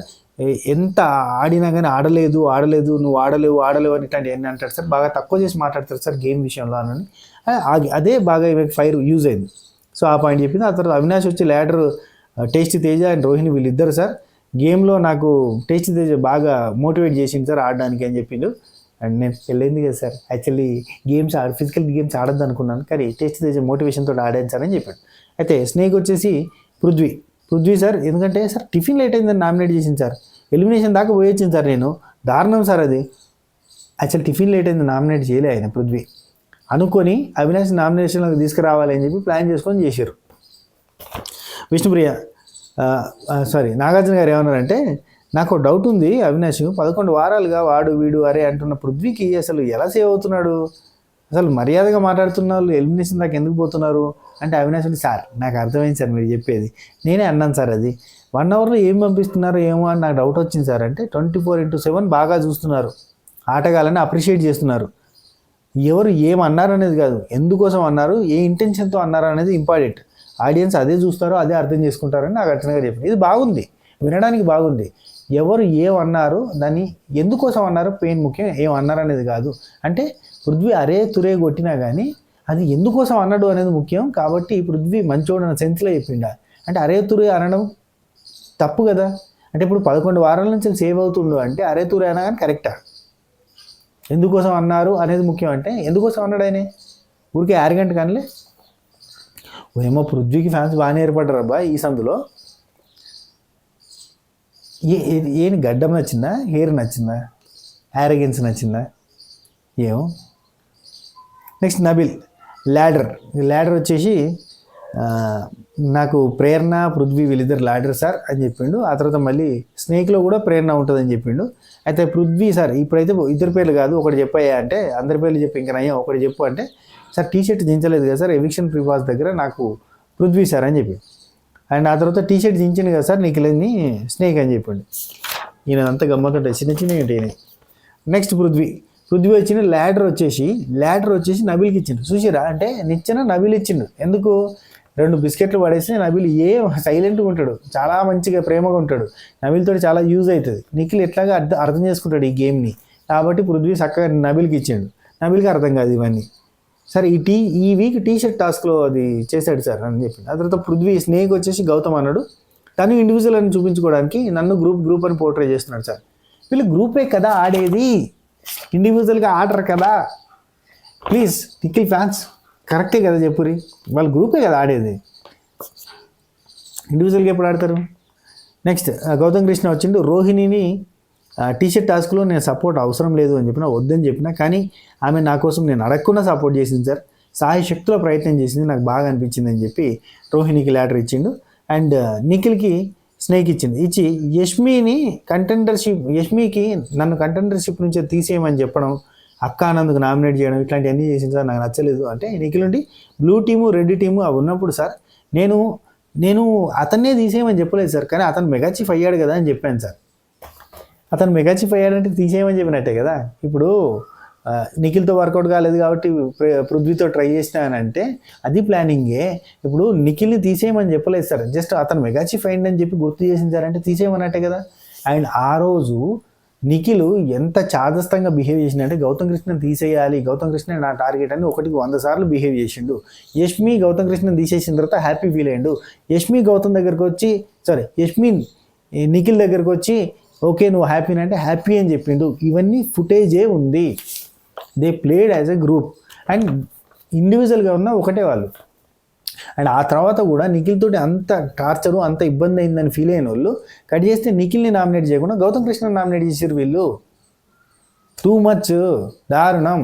ఎంత ఆడినా కానీ ఆడలేదు నువ్వు ఆడలేవు అని ఇట్లాంటి ఎన్ని అంటారు సార్, బాగా తక్కువ చేసి మాట్లాడతారు సార్ గేమ్ విషయంలో అని. అదే బాగా ఫైర్ యూజ్ అయింది. సో ఆ పాయింట్ చెప్పింది. ఆ తర్వాత అవినాష్ వచ్చి ladder tasty Teja and Rohini వీళ్ళిద్దరు సార్ గేమ్లో నాకు టేస్టీ తేజ బాగా మోటివేట్ చేసింది సార్ ఆడడానికి అని చెప్పిండు. అండ్ నేను వెళ్ళింది కదా సార్, యాక్చువల్లీ ఫిజికల్ గేమ్స్ ఆడద్దు అనుకున్నాను కానీ టేస్ట్ తేజ మోటివేషన్తో ఆడాను సార్ అని చెప్పాడు. అయితే స్నేక్ వచ్చేసి పృథ్వీ సార్, ఎందుకంటే సార్ టిఫిన్ లేట్ అయిందని నామినేట్ చేసింది సార్, ఎలిమినేషన్ దాకా పోయొచ్చింది సార్, నేను దారుణం సార్ అది. యాక్చువల్ టిఫిన్ లేట్ అయింది నామినేట్ చేయలే ఆయన పృథ్వీ అనుకొని అవినాష్ నామినేషన్లోకి తీసుకురావాలి అని చెప్పి ప్లాన్ చేసుకొని చేశారు. విష్ణుప్రియ నాగార్జున గారు ఏమన్నారంటే, నాకు డౌట్ ఉంది అవినాష్ 11 వారాలుగా వాడు వీడు అరే అంటున్న పృథ్వీకి అసలు ఎలా సేవ్ అవుతున్నాడు, అసలు మర్యాదగా మాట్లాడుతున్న వాళ్ళు ఎలిమినేషన్ దాకా ఎందుకు పోతున్నారు అంటే అవినాష్ సార్ నాకు అర్థమైంది సార్ మీరు చెప్పేది, నేనే అన్నాను సార్ అది 1 అవర్లో ఏం పంపిస్తున్నారు ఏమో అని నాకు డౌట్ వచ్చింది సార్ అంటే 24/7 బాగా చూస్తున్నారు, ఆటగాళ్ళని అప్రిషియేట్ చేస్తున్నారు, ఎవరు ఏమన్నారు అనేది కాదు ఎందుకోసం అన్నారు ఏ ఇంటెన్షన్తో అన్నారు అనేది ఇంపార్టెంట్, ఆడియన్స్ అదే చూస్తారో అదే అర్థం చేసుకుంటారని నాకు అర్థంగా చెప్పింది. ఇది బాగుంది, వినడానికి బాగుంది. ఎవరు ఏమన్నారు దాన్ని ఎందుకోసం అన్నారు పెయిన్ ముఖ్యం, ఏమన్నారు అనేది కాదు. అంటే పృథ్వీ అరే తురే కొట్టినా కానీ అది ఎందుకోసం అన్నాడు అనేది ముఖ్యం. కాబట్టి పృథ్వీ మంచోడు అన్న సెన్స్లో చెప్పిండా అంటే అరే తురే అనడం తప్పు కదా. అంటే ఇప్పుడు 11 వారాల నుంచి సేవ్ అవుతుండు అంటే అరే తురే అన్నా కానీ కరెక్టా, ఎందుకోసం అన్నారు అనేది ముఖ్యం. అంటే ఎందుకోసం అన్నాడు ఆయన ఊరికే యారగెంట్ కానిలే. ఏమో పృథ్వీకి ఫ్యాన్స్ బాగానే ఏర్పడ్డారు అబ్బా ఈ సందులో. ఏం గడ్డం నచ్చిందా, హెయిర్ నచ్చిందా, యారగెన్స్ నచ్చిందా ఏమో. నెక్స్ట్ నబిల్ ల్యాడర్ వచ్చేసి నాకు ప్రేరణ పృథ్వీ వీళ్ళిద్దరు ల్యాడర్ సార్ అని చెప్పిండు. ఆ తర్వాత మళ్ళీ స్నేక్లో కూడా ప్రేరణ ఉంటుందని చెప్పిండు. అయితే పృథ్వీ సార్ ఇప్పుడైతే ఇద్దరు పేర్లు కాదు ఒకటి చెప్పాయా అంటే అందరి పేర్లు చెప్పి ఇంకా నయ్యా ఒకటి చెప్పు అంటే సార్ టీషర్ట్ దించలేదు కదా సార్ ఎవిక్షన్ ప్రివాస్ దగ్గర నాకు పృథ్వీ సార్ అని చెప్పి. అండ్ ఆ తర్వాత టీషర్ట్ దించింది కదా సార్ నిఖిల్ని స్నేక్ అని చెప్పండి. ఈయన అంతా గమ్మతుంటాయి చిన్న ఏంటి. నెక్స్ట్ పృథ్వీ వచ్చిన ల్యాడర్ వచ్చేసి నబిల్కి ఇచ్చిండు. చూసిరా అంటే నిచ్చిన నబిల్ ఇచ్చిండు. ఎందుకు 2 బిస్కెట్లు పడేసి నబిల్ సైలెంట్గా ఉంటాడు, చాలా మంచిగా ప్రేమగా ఉంటాడు, నబిల్తో చాలా యూజ్ అవుతుంది. నిఖిల్ ఎట్లాగా అర్థం చేసుకుంటాడు ఈ గేమ్ని, కాబట్టి పృథ్వీ చక్కగా నబిల్కి ఇచ్చిండు. నబిల్కి అర్థం కాదు ఇవన్నీ. సార్ ఈ వీక్ టీషర్ట్ టాస్క్లో అది చేశాడు సార్ అని చెప్పింది. ఆ తర్వాత పృథ్వీ స్నేక్ వచ్చేసి గౌతమ్ అన్నాడు, తను ఇండివిజువల్ అని చూపించుకోవడానికి నన్ను గ్రూప్ అని పోర్ట్రే చేస్తున్నాడు సార్. వీళ్ళు గ్రూపే కదా ఆడేది, ఇండివిజువల్గా ఆడరు కదా. ప్లీజ్ నిఖిల్ ఫ్యాన్స్ కరెక్టే కదా చెప్పురి, వాళ్ళు గ్రూపే కదా ఆడేది, ఇండివిజువల్గా ఎప్పుడు ఆడతారు. నెక్స్ట్ గౌతమ్ కృష్ణ వచ్చిండు. రోహిణిని టీషర్ట్ టాస్క్లో నేను సపోర్ట్ అవసరం లేదు అని చెప్పినా వద్దని చెప్పినా కానీ ఆమె నా కోసం నేను అడగకుండా సపోర్ట్ చేసింది సార్, సాయి శక్తిలో ప్రయత్నం చేసింది, నాకు బాగా అనిపించింది అని చెప్పి రోహిణికి ల్యాడర్ ఇచ్చిండు. అండ్ నిఖిల్కి స్నేక్ ఇచ్చి యష్మికి నన్ను కంటెండర్షిప్ నుంచి తీసేయమని చెప్పడం, అక్క ఆనంద్కు నామినేట్ చేయడం ఇట్లాంటివన్నీ చేసింది సార్, నాకు నచ్చలేదు. అంటే నిఖిల్ నుండి బ్లూ టీము రెడ్ టీము అవి ఉన్నప్పుడు సార్ నేను అతన్నే తీసేయమని చెప్పలేదు సార్, కానీ అతను మెగా చీఫ్ అయ్యాడు కదా అని చెప్పాను సార్. అతను మెగా చీఫ్ అయ్యాడంటే తీసేయమని చెప్పినట్టే కదా. ఇప్పుడు నిఖిల్తో వర్కౌట్ కాలేదు కాబట్టి పృథ్వీతో ట్రై చేసినానంటే అది ప్లానింగే. ఇప్పుడు నిఖిల్ని తీసేయమని చెప్పలేదు సార్, జస్ట్ అతను మెగా చీఫ్ అయిందని చెప్పి గుర్తు చేసింది సార్, అంటే తీసేయమన్నట్టే కదా. అండ్ ఆ రోజు నిఖిల్ ఎంత చాదస్తంగా బిహేవ్ చేసిందంటే గౌతమ్ కృష్ణని తీసేయాలి, గౌతమ్ కృష్ణ నా టార్గెట్ అని 100 సార్లు బిహేవ్ చేసిండు. యష్మి గౌతమ్ కృష్ణని తీసేసిన తర్వాత హ్యాపీ ఫీల్ అయ్యిండు. యష్మి నిఖిల్ దగ్గరకు వచ్చి ఓకే నువ్వు హ్యాపీ అంటే హ్యాపీ అని చెప్పిండు. ఇవన్నీ ఫుటేజే ఉంది. They played as a group and ఇండివిజువల్గా ఉన్న ఒకటే వాళ్ళు. అండ్ ఆ తర్వాత కూడా నిఖిల్ తోటి అంత టార్చరు అంత ఇబ్బంది అయిందని ఫీల్ అయిన వాళ్ళు కట్ చేస్తే నిఖిల్ని నామినేట్ చేయకుండా గౌతమ్ కృష్ణ నామినేట్ చేసారు వీళ్ళు. టూ మచ్, దారుణం.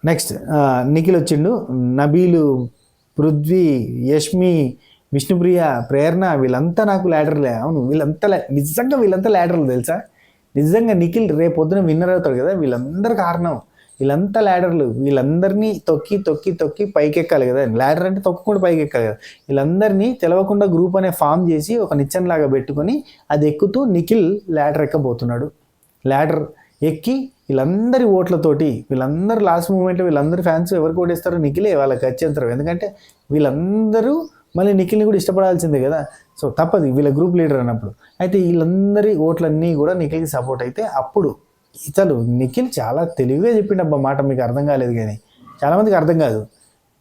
నెక్స్ట్ నిఖిల్ వచ్చిండు. నబీలు, పృథ్వీ, యష్మి, విష్ణుప్రియ, ప్రేరణ వీళ్ళంతా నాకు ల్యాడర్లే. అవును, నిజంగా వీళ్ళంతా ల్యాడర్లు తెలుసా. నిజంగా నిఖిల్ రేపు పొద్దున విన్నర్ అవుతాడు కదా, వీళ్ళందరూ కారణం. వీళ్ళంతా ల్యాడర్లు. వీళ్ళందరినీ తొక్కి తొక్కి తొక్కి పైకెక్కాలి కదా. ల్యాడర్ అంటే తొక్కకుండా పైకెక్కాలి కదా. వీళ్ళందరినీ తెలవకుండా గ్రూప్ అనే ఫామ్ చేసి ఒక నిచ్చెనలాగా పెట్టుకొని అది ఎక్కుతూ నిఖిల్ ల్యాడర్ ఎక్కబోతున్నాడు. ల్యాడర్ ఎక్కి వీళ్ళందరి ఓట్లతోటి, వీళ్ళందరూ లాస్ట్ మూమెంట్లో వీళ్ళందరూ ఫ్యాన్స్ ఎవరికి ఓటేస్తారో నిఖిలే వాళ్ళకి అత్యంతరం. ఎందుకంటే వీళ్ళందరూ మళ్ళీ నిఖిల్ని కూడా ఇష్టపడాల్సిందే కదా. సో తప్పదు వీళ్ళ గ్రూప్ లీడర్ అన్నప్పుడు. అయితే వీళ్ళందరి ఓట్లన్నీ కూడా నిఖిల్కి సపోర్ట్ అయితే అప్పుడు ఇతను నిఖిల్ చాలా తెలివిగా చెప్పిండబ్బా మాట. మీకు అర్థం కాలేదు కానీ చాలామందికి అర్థం కాదు.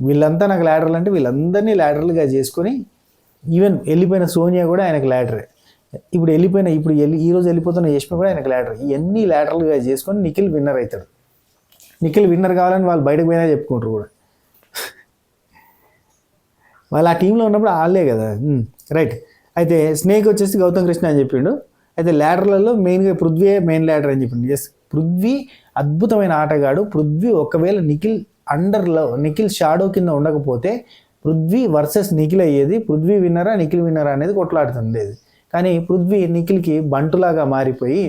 వీళ్ళంతా నాకు ల్యాడర్లు అంటే వీళ్ళందరినీ ల్యాడర్లుగా చేసుకొని ఈవెన్ వెళ్ళిపోయిన సోనియా కూడా ఆయనకు ల్యాడరే. ఇప్పుడు ఈరోజు వెళ్ళిపోతున్న యష్మి కూడా ఆయనకు ల్యాడర్. ఇవన్నీ ల్యాడర్లుగా చేసుకొని నిఖిల్ విన్నర్ అవుతాడు. నిఖిల్ విన్నర్ కావాలని వాళ్ళు బయటకు పోయినా చెప్పుకుంటారు కూడా. వాళ్ళు ఆ టీంలో ఉన్నప్పుడు వాళ్ళే కదా. రైట్. అయితే స్నేక్ వచ్చేసి గౌతమ్ కృష్ణ అని చెప్పిండు. అయితే ల్యాడర్లలో మెయిన్గా పృథ్వీ మెయిన్ ల్యాడర్ అని చెప్పిండు. ఎస్, పృథ్వీ అద్భుతమైన ఆటగాడు. పృథ్వీ ఒకవేళ నిఖిల్ షాడో కింద ఉండకపోతే పృథ్వీ వర్సెస్ నిఖిల్ అయ్యేది. పృథ్వీ విన్నరా నిఖిల్ విన్నరా అనేది కొట్లాడుతుండేది. కానీ పృథ్వీ నిఖిల్కి బంటులాగా మారిపోయి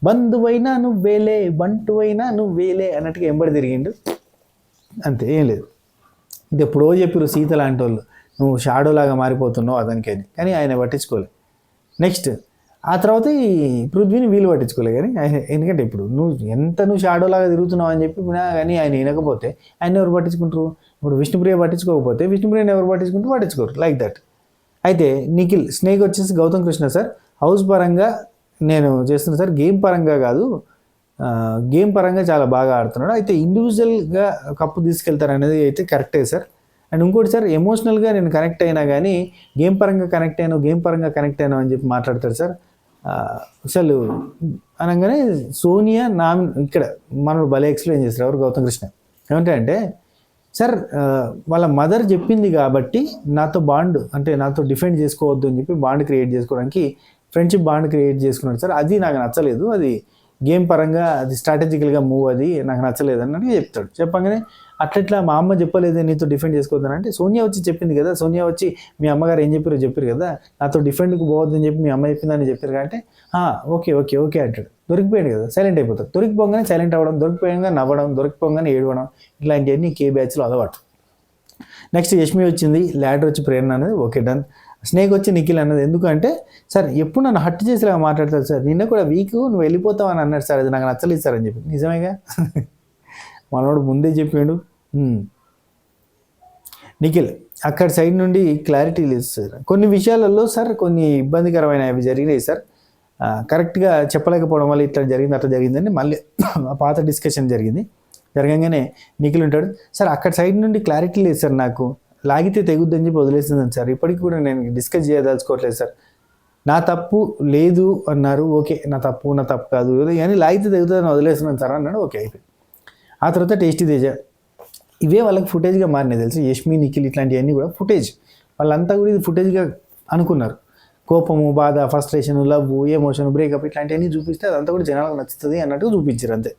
బంధువైనా నువ్వేలే బంటువైనా నువ్వేలే అన్నట్టుగా ఎంబడి తిరిగిండు. అంతే, ఏం లేదు. ఇది ఎప్పుడో చెప్పారు సీత లాంటి వాళ్ళు, నువ్వు షాడోలాగా మారిపోతున్నావు అతనికి అని. కానీ ఆయన పట్టించుకోలే. నెక్స్ట్ ఆ తర్వాత ఈ పృథ్వీని వీళ్ళు పట్టించుకోలే. కానీ ఎందుకంటే ఇప్పుడు నువ్వు షాడోలాగా తిరుగుతున్నావు అని చెప్పి కానీ ఆయన వినకపోతే ఆయన ఎవరు పట్టించుకుంటారు. ఇప్పుడు విష్ణుప్రియ పట్టించుకోకపోతే విష్ణుప్రియని ఎవరు పట్టించుకోరు. Like that. అయితే నిఖిల్ స్నేక్ వచ్చేసి గౌతమ్ కృష్ణ సార్ హౌస్ పరంగా నేను చేస్తున్నా సార్, గేమ్ పరంగా కాదు, గేమ్ పరంగా చాలా బాగా ఆడుతున్నాడు. అయితే ఇండివిజువల్గా కప్పు తీసుకెళ్తారనేది అయితే కరెక్టే సార్. అండ్ ఇంకోటి సార్, ఎమోషనల్గా నేను కనెక్ట్ అయినా కానీ గేమ్ పరంగా కనెక్ట్ అయినా అని చెప్పి మాట్లాడతాడు సార్. అసలు అనగానే సోనియా ఇక్కడ మనకు భలే ఎక్స్ప్లెయిన్ చేస్తారు ఎవరు గౌతమ్ కృష్ణ. ఏమంటే సార్ వాళ్ళ మదర్ చెప్పింది కాబట్టి నాతో బాండ్ అంటే నాతో డిఫెండ్ చేసుకోవద్దు అని చెప్పి బాండ్ క్రియేట్ చేసుకోవడానికి ఫ్రెండ్షిప్ బాండ్ క్రియేట్ చేసుకున్నాడు సార్. అది నాకు నచ్చలేదు. అది గేమ్ పరంగా అది స్ట్రాటజికల్గా మూవ్, అది నాకు నచ్చలేదు అన్నట్టు చెప్తాడు. చెప్పగానే అట్లా మా అమ్మ చెప్పలేదు నీతో డిఫెండ్ చేసుకోవద్దని అంటే సోనియా వచ్చి చెప్పింది కదా. సోనియా వచ్చి మీ అమ్మగారు ఏం చెప్పారు కదా, నాతో డిఫెండ్కి పోవద్దని చెప్పి మీ అమ్మ చెప్పిందని చెప్పారు అంటే ఓకే ఓకే ఓకే అంటాడు. దొరికిపోయాడు కదా, సైలెంట్ అయిపోతాడు. దొరికిపోగానే సైలెంట్ అవ్వడం, దొరికిపోయాక నవ్వడం, దొరికిపోగానే ఏడవడం, ఇట్లాంటివన్నీ కే బ్యాచ్లో అలవాటు. నెక్స్ట్ యష్మి వచ్చింది, ల్యాడర్ వచ్చి ప్రేరణ అనేది ఓకే డన్. స్నేక్ వచ్చి నిఖిల్ అన్నది ఎందుకంటే సార్ ఎప్పుడు నన్ను హట్ చేసేలాగా మాట్లాడతారు సార్, నిన్న కూడా నువ్వు వెళ్ళిపోతావు అని అన్నాడు సార్, అది నాకు నచ్చలేదు సార్ అని చెప్పి. నిజమేగా, మనోడు ముందే చెప్పాడు. నిఖిల్ అక్కడ సైడ్ నుండి క్లారిటీ లేదు సార్, కొన్ని విషయాలలో సార్ కొన్ని ఇబ్బందికరమైన అవి జరిగినాయి సార్, కరెక్ట్గా చెప్పలేకపోవడం వల్ల ఇట్లా జరిగింది అట్లా జరిగిందని మళ్ళీ పాత డిస్కషన్ జరగంగానే నిఖిల్ ఉంటాడు సార్ అక్కడ సైడ్ నుండి క్లారిటీ లేదు సార్, నాకు లాగితే తెగుద్దని చెప్పి వదిలేసిందని సార్, ఇప్పటికి కూడా నేను డిస్కస్ చేయదలుచుకోవట్లేదు సార్, నా తప్పు లేదు అన్నారు, ఓకే నా తప్పు కాదు కానీ లాగితే తెగుతుందని వదిలేస్తున్నాను సార్ అన్నాడు. ఓకే అయిపోయింది. ఆ తర్వాత టేస్టీ తేజ, ఇవే వాళ్ళకి ఫుటేజ్గా మారినాయి తెలుసు. యష్మి నిఖిల్ ఇట్లాంటివన్నీ కూడా ఫుటేజ్, వాళ్ళంతా కూడా ఇది ఫుటేజ్గా అనుకున్నారు. కోపము, బాధ, ఫ్రస్ట్రేషన్, లవ్, ఎమోషన్, బ్రేకప్ ఇట్లాంటివన్నీ చూపిస్తే అదంతా కూడా జనాలకు నచ్చుతుంది అన్నట్టు చూపించారు అంతే.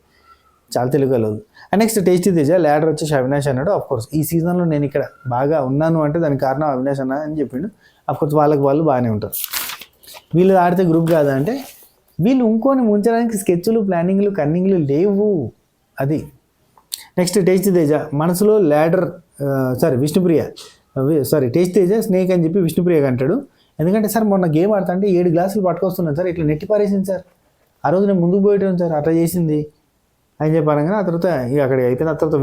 చాలా తెలుగులో. And next tasty Teja ladder వచ్చేసి అవినాష్ అన్నాడు. అఫ్కోర్స్ ఈ సీజన్లో నేను ఇక్కడ బాగా ఉన్నాను అంటే దానికి కారణం అవినాష్ అన్న అని చెప్పిండు. అఫ్కోర్స్ వాళ్ళు బాగానే ఉంటారు. వీళ్ళు ఆడితే గ్రూప్ కాదా అంటే వీళ్ళు ఇంకోని ముంచడానికి స్కెచ్లు, ప్లానింగ్లు, కన్నింగ్లు లేవు. అది నెక్స్ట్ టేస్టీ తేజ మనసులో ladder Vishnupriya tasty Teja snake అని చెప్పి విష్ణుప్రియగా అంటాడు. ఎందుకంటే సార్ మొన్న గేమ్ ఆడుతా అంటే 7 గ్లాసులు పట్టుకొస్తున్నాను సార్, ఇట్లా నెట్టి పారేసింది సార్, ఆ రోజు నేను ముందుకు పోయటం సార్ అట్లా చేసింది అని చెప్పాను. ఆ తర్వాత ఇక అక్కడికి అయిపోయింది. ఆ తర్వాత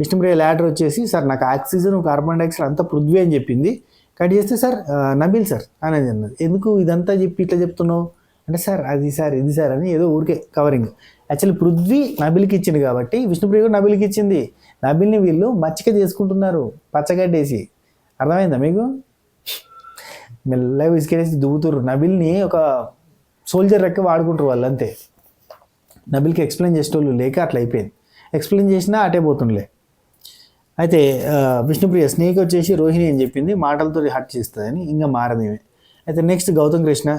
విష్ణుప్రియ ల్యాడర్ వచ్చేసి సార్ నాకు ఆక్సిజన్, కార్బన్ డైఆక్సైడ్ అంతా పృథ్వీ అని చెప్పింది, కట్ చేస్తే సార్ నబీల్ సార్ అనేది అన్నది. ఎందుకు ఇదంతా చెప్పి ఇట్లా చెప్తున్నావు అంటే సార్ అది సార్ ఇది సార్ అని ఏదో ఊరికే కవరింగ్. యాక్చువల్లీ పృథ్వీ నబిల్కి ఇచ్చింది కాబట్టి విష్ణుప్రియ కూడా నబిల్కి ఇచ్చింది. నబిల్ని వీళ్ళు మచ్చిక చేసుకుంటున్నారు పచ్చగడ్డేసి. అర్థమైందా మీకు? మెల్లగా విసికేసి దువ్వుతుర్రు. నబిల్ని ఒక సోల్జర్ రెక్క వాడుకుంటారు వాళ్ళు అంతే. నబిల్కి ఎక్స్ప్లెయిన్ చేసేటోళ్ళు లేక అట్లా అయిపోయింది. ఎక్స్ప్లెయిన్ చేసినా అటే పోతుండలే. అయితే విష్ణుప్రియ స్నేక్ వచ్చేసి రోహిణి అని చెప్పింది, మాటలతో హర్ట్ చేస్తుందని, ఇంకా మారదేమే. అయితే నెక్స్ట్ గౌతమ్ కృష్ణ,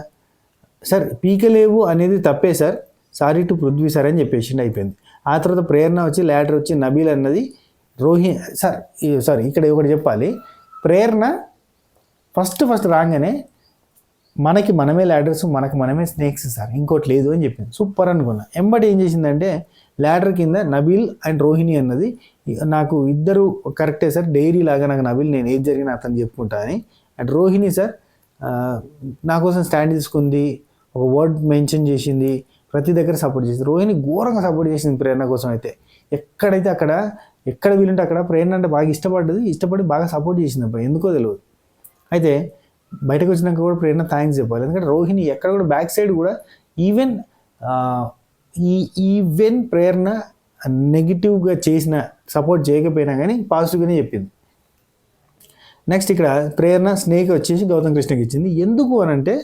సార్ పీకలేవు అనేది తప్పే sir, sorry to Prithvi sir అని చెప్పేసిండు, అయిపోయింది. ఆ తర్వాత ప్రేరణ వచ్చి ల్యాడర్ వచ్చి నబీల్ అన్నది రోహిణి సారీ ఇక్కడ ఒకటి చెప్పాలి. ప్రేరణ ఫస్ట్ రాగానే మనకి మనమే ల్యాడర్స్, మనకి మనమే స్నేక్స్ సార్, ఇంకోటి లేదు అని చెప్పింది. సూపర్ అనుకున్నా. ఎంబటి ఏం చేసిందంటే ల్యాడర్ కింద నబీల్ అండ్ రోహిణి అన్నది నాకు ఇద్దరు కరెక్టే సార్, డైరీ లాగా నాకు నబీల్ నేను ఏది జరిగినా అతను చెప్పుకుంటా అని. అండ్ రోహిణి సార్ నా కోసం స్టాండ్ తీసుకుంది, ఒక వర్డ్ మెన్షన్ చేసింది, ప్రతి దగ్గర సపోర్ట్ చేసింది. రోహిణి ఘోరంగా సపోర్ట్ చేసింది ప్రేరణ కోసం. అయితే ఎక్కడైతే అక్కడ, ఎక్కడ వీలుంటే అక్కడ ప్రేరణ అంటే బాగా ఇష్టపడి బాగా సపోర్ట్ చేసింది అప్పుడు, ఎందుకో తెలియదు. అయితే బయటకు వచ్చినాక కూడా ప్రేరణ థ్యాంక్స్ చెప్పాలి, ఎందుకంటే రోహిణి ఎక్కడ కూడా బ్యాక్ సైడ్ కూడా ఈవెన్ ప్రేరణ నెగిటివ్గా చేసిన సపోర్ట్ చేయకపోయినా కానీ పాజిటివ్గానే చెప్పింది. నెక్స్ట్ ఇక్కడ ప్రేరణ స్నేక్ వచ్చేసి గౌతమ్ కృష్ణకి ఇచ్చింది. ఎందుకు అని అంటే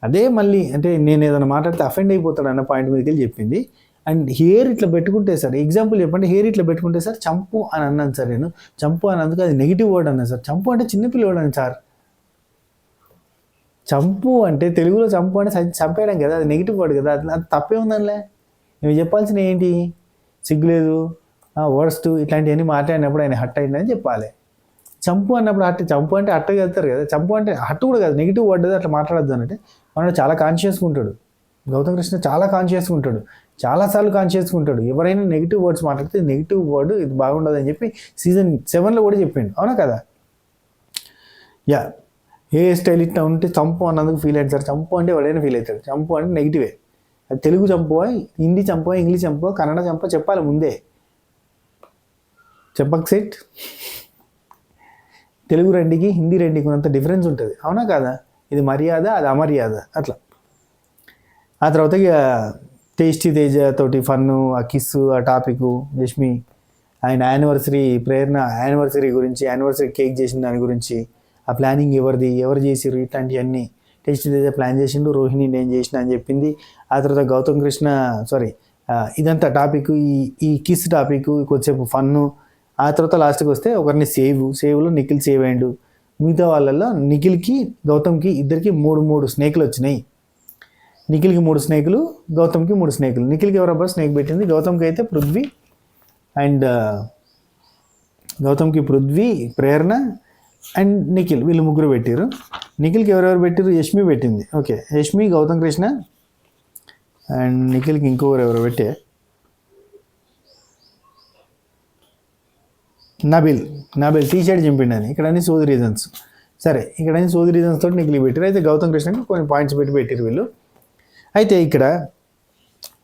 అదే మళ్ళీ అంటే నేను ఏదైనా మాట్లాడితే అఫెండ్ అయిపోతాడు అన్న పాయింట్ మీదకి వెళ్ళి చెప్పింది. అండ్ హెయిర్ ఇట్లా పెట్టుకుంటే సార్, ఎగ్జాంపుల్ చెప్పండి, హెయిర్ ఇట్లా పెట్టుకుంటే సార్ చంపు అని అన్నాను సార్, నేను చంపు అన్నందుకు అది నెగిటివ్ వర్డ్ అన్నాను సార్. చంపు అంటే చిన్నపిల్లవాడు అని సార్, చంపు అంటే తెలుగులో చంపు అంటే చంపేయడం కదా, అది నెగిటివ్ వర్డ్ కదా, అది తప్పే ఉందనిలే. నువ్వు చెప్పాల్సిన ఏంటి, సిగ్గులేదు, వర్డ్స్ ఇట్లాంటివన్నీ మాట్లాడినప్పుడు ఆయన హట్ అయిందని చెప్పాలి. చంపు అన్నప్పుడు చంపు అంటే అట్టగా వెళ్తారు కదా, చంపు అంటే హట్టు కూడా కాదు, నెగిటివ్ వర్డ్ అట్లా మాట్లాడద్దు అంటే మనడు చాలా కాన్షియస్గా ఉంటాడు. గౌతమ్ కృష్ణ చాలా కాన్షియస్గా ఉంటాడు, చాలాసార్లు కాన్షియస్గా ఉంటాడు. ఎవరైనా నెగిటివ్ వర్డ్స్ మాట్లాడితే నెగిటివ్ వర్డ్ ఇది బాగుండదు అని చెప్పి సీజన్ 7లో కూడా చెప్పిండు, అవునా కదా. యా, హెయిర్ స్టైల్ ఇట్లా ఉంటే చంపు అన్నందుకు ఫీల్ అవుతారు. చంపు అంటే ఎవడైనా ఫీల్ అవుతాడు. చంపు అంటే నెగిటివే. అది తెలుగు చంపువా, హిందీ చంపువా, ఇంగ్లీష్ చంపువా, కన్నడ చంపువా చెప్పాలి ముందే. చెప్పక సెట్. తెలుగు రెండుకి హిందీ రెండుకి ఉన్నంత డిఫరెన్స్ ఉంటుంది, అవునా కాదా. ఇది మర్యాద, అది అమర్యాద అట్లా. ఆ తర్వాత ఇక టేస్టీ తేజ తోటి ఫన్ను, ఆ కిస్సు, ఆ టాపిక్, యష్మి ఆయన యానివర్సరీ, ప్రేరణ యానివర్సరీ గురించి, యానివర్సరీ కేక్ చేసిన దాని గురించి, ఆ ప్లానింగ్ ఎవరు చేసిర్రు, ఇట్లాంటివన్నీ టేస్టీ తేజ ప్లాన్ చేసిండు, రోహిణి నేను చేసిన అని చెప్పింది. ఆ తర్వాత గౌతమ్ కృష్ణ ఇదంతా టాపిక్, ఈ కిస్ టాపిక్, కొద్దిసేపు ఫన్ను. ఆ తర్వాత లాస్ట్కి వస్తే ఒకరిని సేవ్లో నిఖిల్ సేవ్ అయ్యిండు. మిగతా వాళ్ళల్లో నిఖిల్కి గౌతమ్కి ఇద్దరికి మూడు స్నేకులు వచ్చినాయి. నిఖిల్కి 3 స్నేకులు, గౌతమ్కి 3 స్నేకులు. నిఖిల్కి ఎవరబ్బా స్నేక్ పెట్టింది, గౌతమ్కి అయితే పృథ్వీ అండ్ గౌతమ్కి పృథ్వీ, ప్రేరణ అండ్ నిఖిల్, వీళ్ళు ముగ్గురు పెట్టారు. నిఖిల్కి ఎవరెవరు పెట్టారు, యష్మి పెట్టింది. ఓకే, యష్మి, గౌతమ్ కృష్ణ అండ్ నిఖిల్కి ఇంకొకరు ఎవరు పెట్టే, నబిల్ టీ షర్ట్ చింపిండని. ఇక్కడ అన్ని సోది రీజన్స్. సరే, ఇక్కడ అన్ని సోది రీజన్స్ తోటి నిఖిల్ పెట్టారు. అయితే గౌతమ్ కృష్ణకి కొన్ని పాయింట్స్ పెట్టారు వీళ్ళు. అయితే ఇక్కడ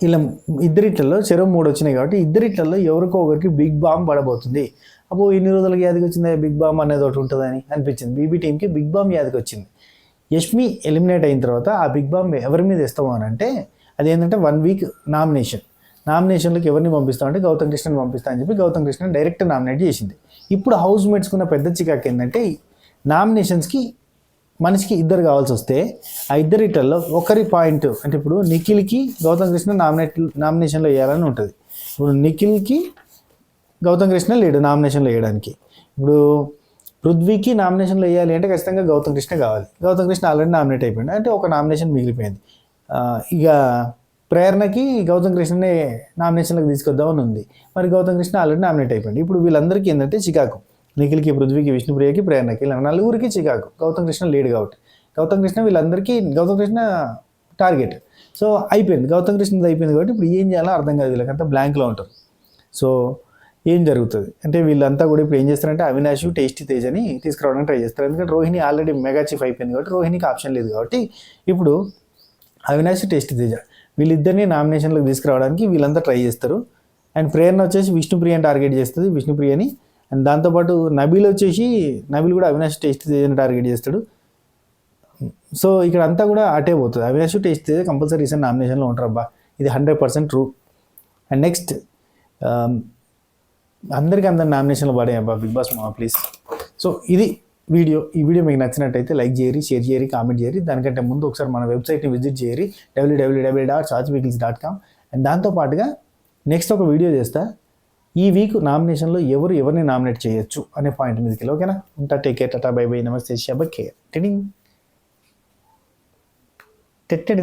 ఇలా ఇద్దరిట్లలో చెరవ 3 వచ్చినాయి కాబట్టి ఇద్దరిట్లలో ఎవరికో ఒకరికి బిగ్ బాంబ్ పడబోతుంది. అప్పుడు ఇన్ని రోజులకి యాదికి వచ్చింది బిగ్ బాంబ్ అనేది ఒకటి ఉంటుందని అనిపించింది. బీబీ టీంకి బిగ్ బాంబ్ యాదికి వచ్చింది. యష్మి ఎలిమినేట్ అయిన తర్వాత ఆ బిగ్ బాంబ్ ఎవరి మీద ఇస్తాము అని అంటే అదేంటంటే 1 వీక్ నామినేషన్లకు ఎవరిని పంపిస్తామంటే గౌతమ్ కృష్ణని పంపిస్తా అని చెప్పి గౌతమ్ కృష్ణని డైరెక్ట్ నామినేట్ చేసింది. ఇప్పుడు హౌస్ మేట్స్కున్న పెద్ద చికాకు ఏంటంటే నామినేషన్స్కి మనిషికి 2 కావాల్సి వస్తే ఆ ఇద్దరిటల్లో ఒకరి పాయింట్ అంటే ఇప్పుడు నిఖిల్కి గౌతమ్ కృష్ణ నామినేషన్లో వేయాలని ఉంటుంది. ఇప్పుడు నిఖిల్కి గౌతమ్ కృష్ణ లేడు నామినేషన్లో వేయడానికి. ఇప్పుడు పృథ్వీకి నామినేషన్లో వేయాలి అంటే ఖచ్చితంగా గౌతమ్ కృష్ణ కావాలి. గౌతమ్ కృష్ణ ఆల్రెడీ నామినేట్ అయిపోయింది అంటే ఒక నామినేషన్ మిగిలిపోయింది. ఇక ప్రేరణకి గౌతమ్ కృష్ణనే నామినేషన్లకు తీసుకొద్దామని ఉంది. మరి గౌతమ్ కృష్ణ ఆల్రెడీ నామినేట్ అయిపోయింది. ఇప్పుడు వీళ్ళందరికీ ఏంటంటే చికాకు, నిఖిల్కి, పృథ్వీకి, విష్ణుప్రియకి, ప్రేరణకి, ఇలా 4గురికి చికాకు. గౌతమ్ కృష్ణ లీడ్ కాబట్టి గౌతమ్ కృష్ణ వీళ్ళందరికీ గౌతమ్ కృష్ణ టార్గెట్. సో అయిపోయింది, గౌతమ్ కృష్ణది అయిపోయింది కాబట్టి ఇప్పుడు ఏం చేయాలో అర్థం కాదు, వీళ్ళకంతా బ్లాంక్లో ఉంటారు. సో ఏం జరుగుతుంది అంటే వీళ్ళంతా కూడా ఇప్పుడు ఏం చేస్తారంటే అవినాష్, టేస్టీ తేజని తీసుకురావడానికి ట్రై చేస్తారు. ఎందుకంటే రోహిణి ఆల్రెడీ మెగా చీఫ్ అయిపోయింది కాబట్టి రోహిణికి ఆప్షన్ లేదు కాబట్టి ఇప్పుడు అవినాష్, టేస్టీ తేజ వీళ్ళిద్దరిని నామినేషన్లకు తీసుకురావడానికి వీళ్ళంతా ట్రై చేస్తారు. అండ్ ప్రేరణ వచ్చేసి విష్ణుప్రియని టార్గెట్ చేస్తుంది, విష్ణుప్రియని. అండ్ దాంతోపాటు నబీల్ కూడా అవినాష్, టేస్టీ తేజని టార్గెట్ చేస్తాడు. సో ఇక్కడ అంతా కూడా అటే పోతుంది. అవినాష్, టేస్టీ తేజ కంపల్సరీ ఈసారి నామినేషన్లో ఉంటారు అబ్బా, ఇది 100% ట్రూ. అండ్ నెక్స్ట్ అందరికీ నామినేషన్లో పడే అబ్బా బిగ్ బాస్ మా ప్లీజ్. సో ఇది వీడియో. ఈ వీడియో మీకు నచ్చినట్టయితే లైక్ చేయరి, షేర్ చేయరి, కామెంట్ చేయరి. దానికంటే ముందు ఒకసారి మన వెబ్సైట్ని విజిట్ చేయరి www.saajveekils.com. అండ్ దాంతోపాటుగా నెక్స్ట్ ఒక వీడియో చేస్తా, ఈ వీక్ నామినేషన్లో ఎవరిని నామినేట్ చేయొచ్చు అనే పాయింట్ మీదకి వెళ్ళి ఓకేనా. ఉంటా, take care, Tata, by by, నమస్తే, శబకే.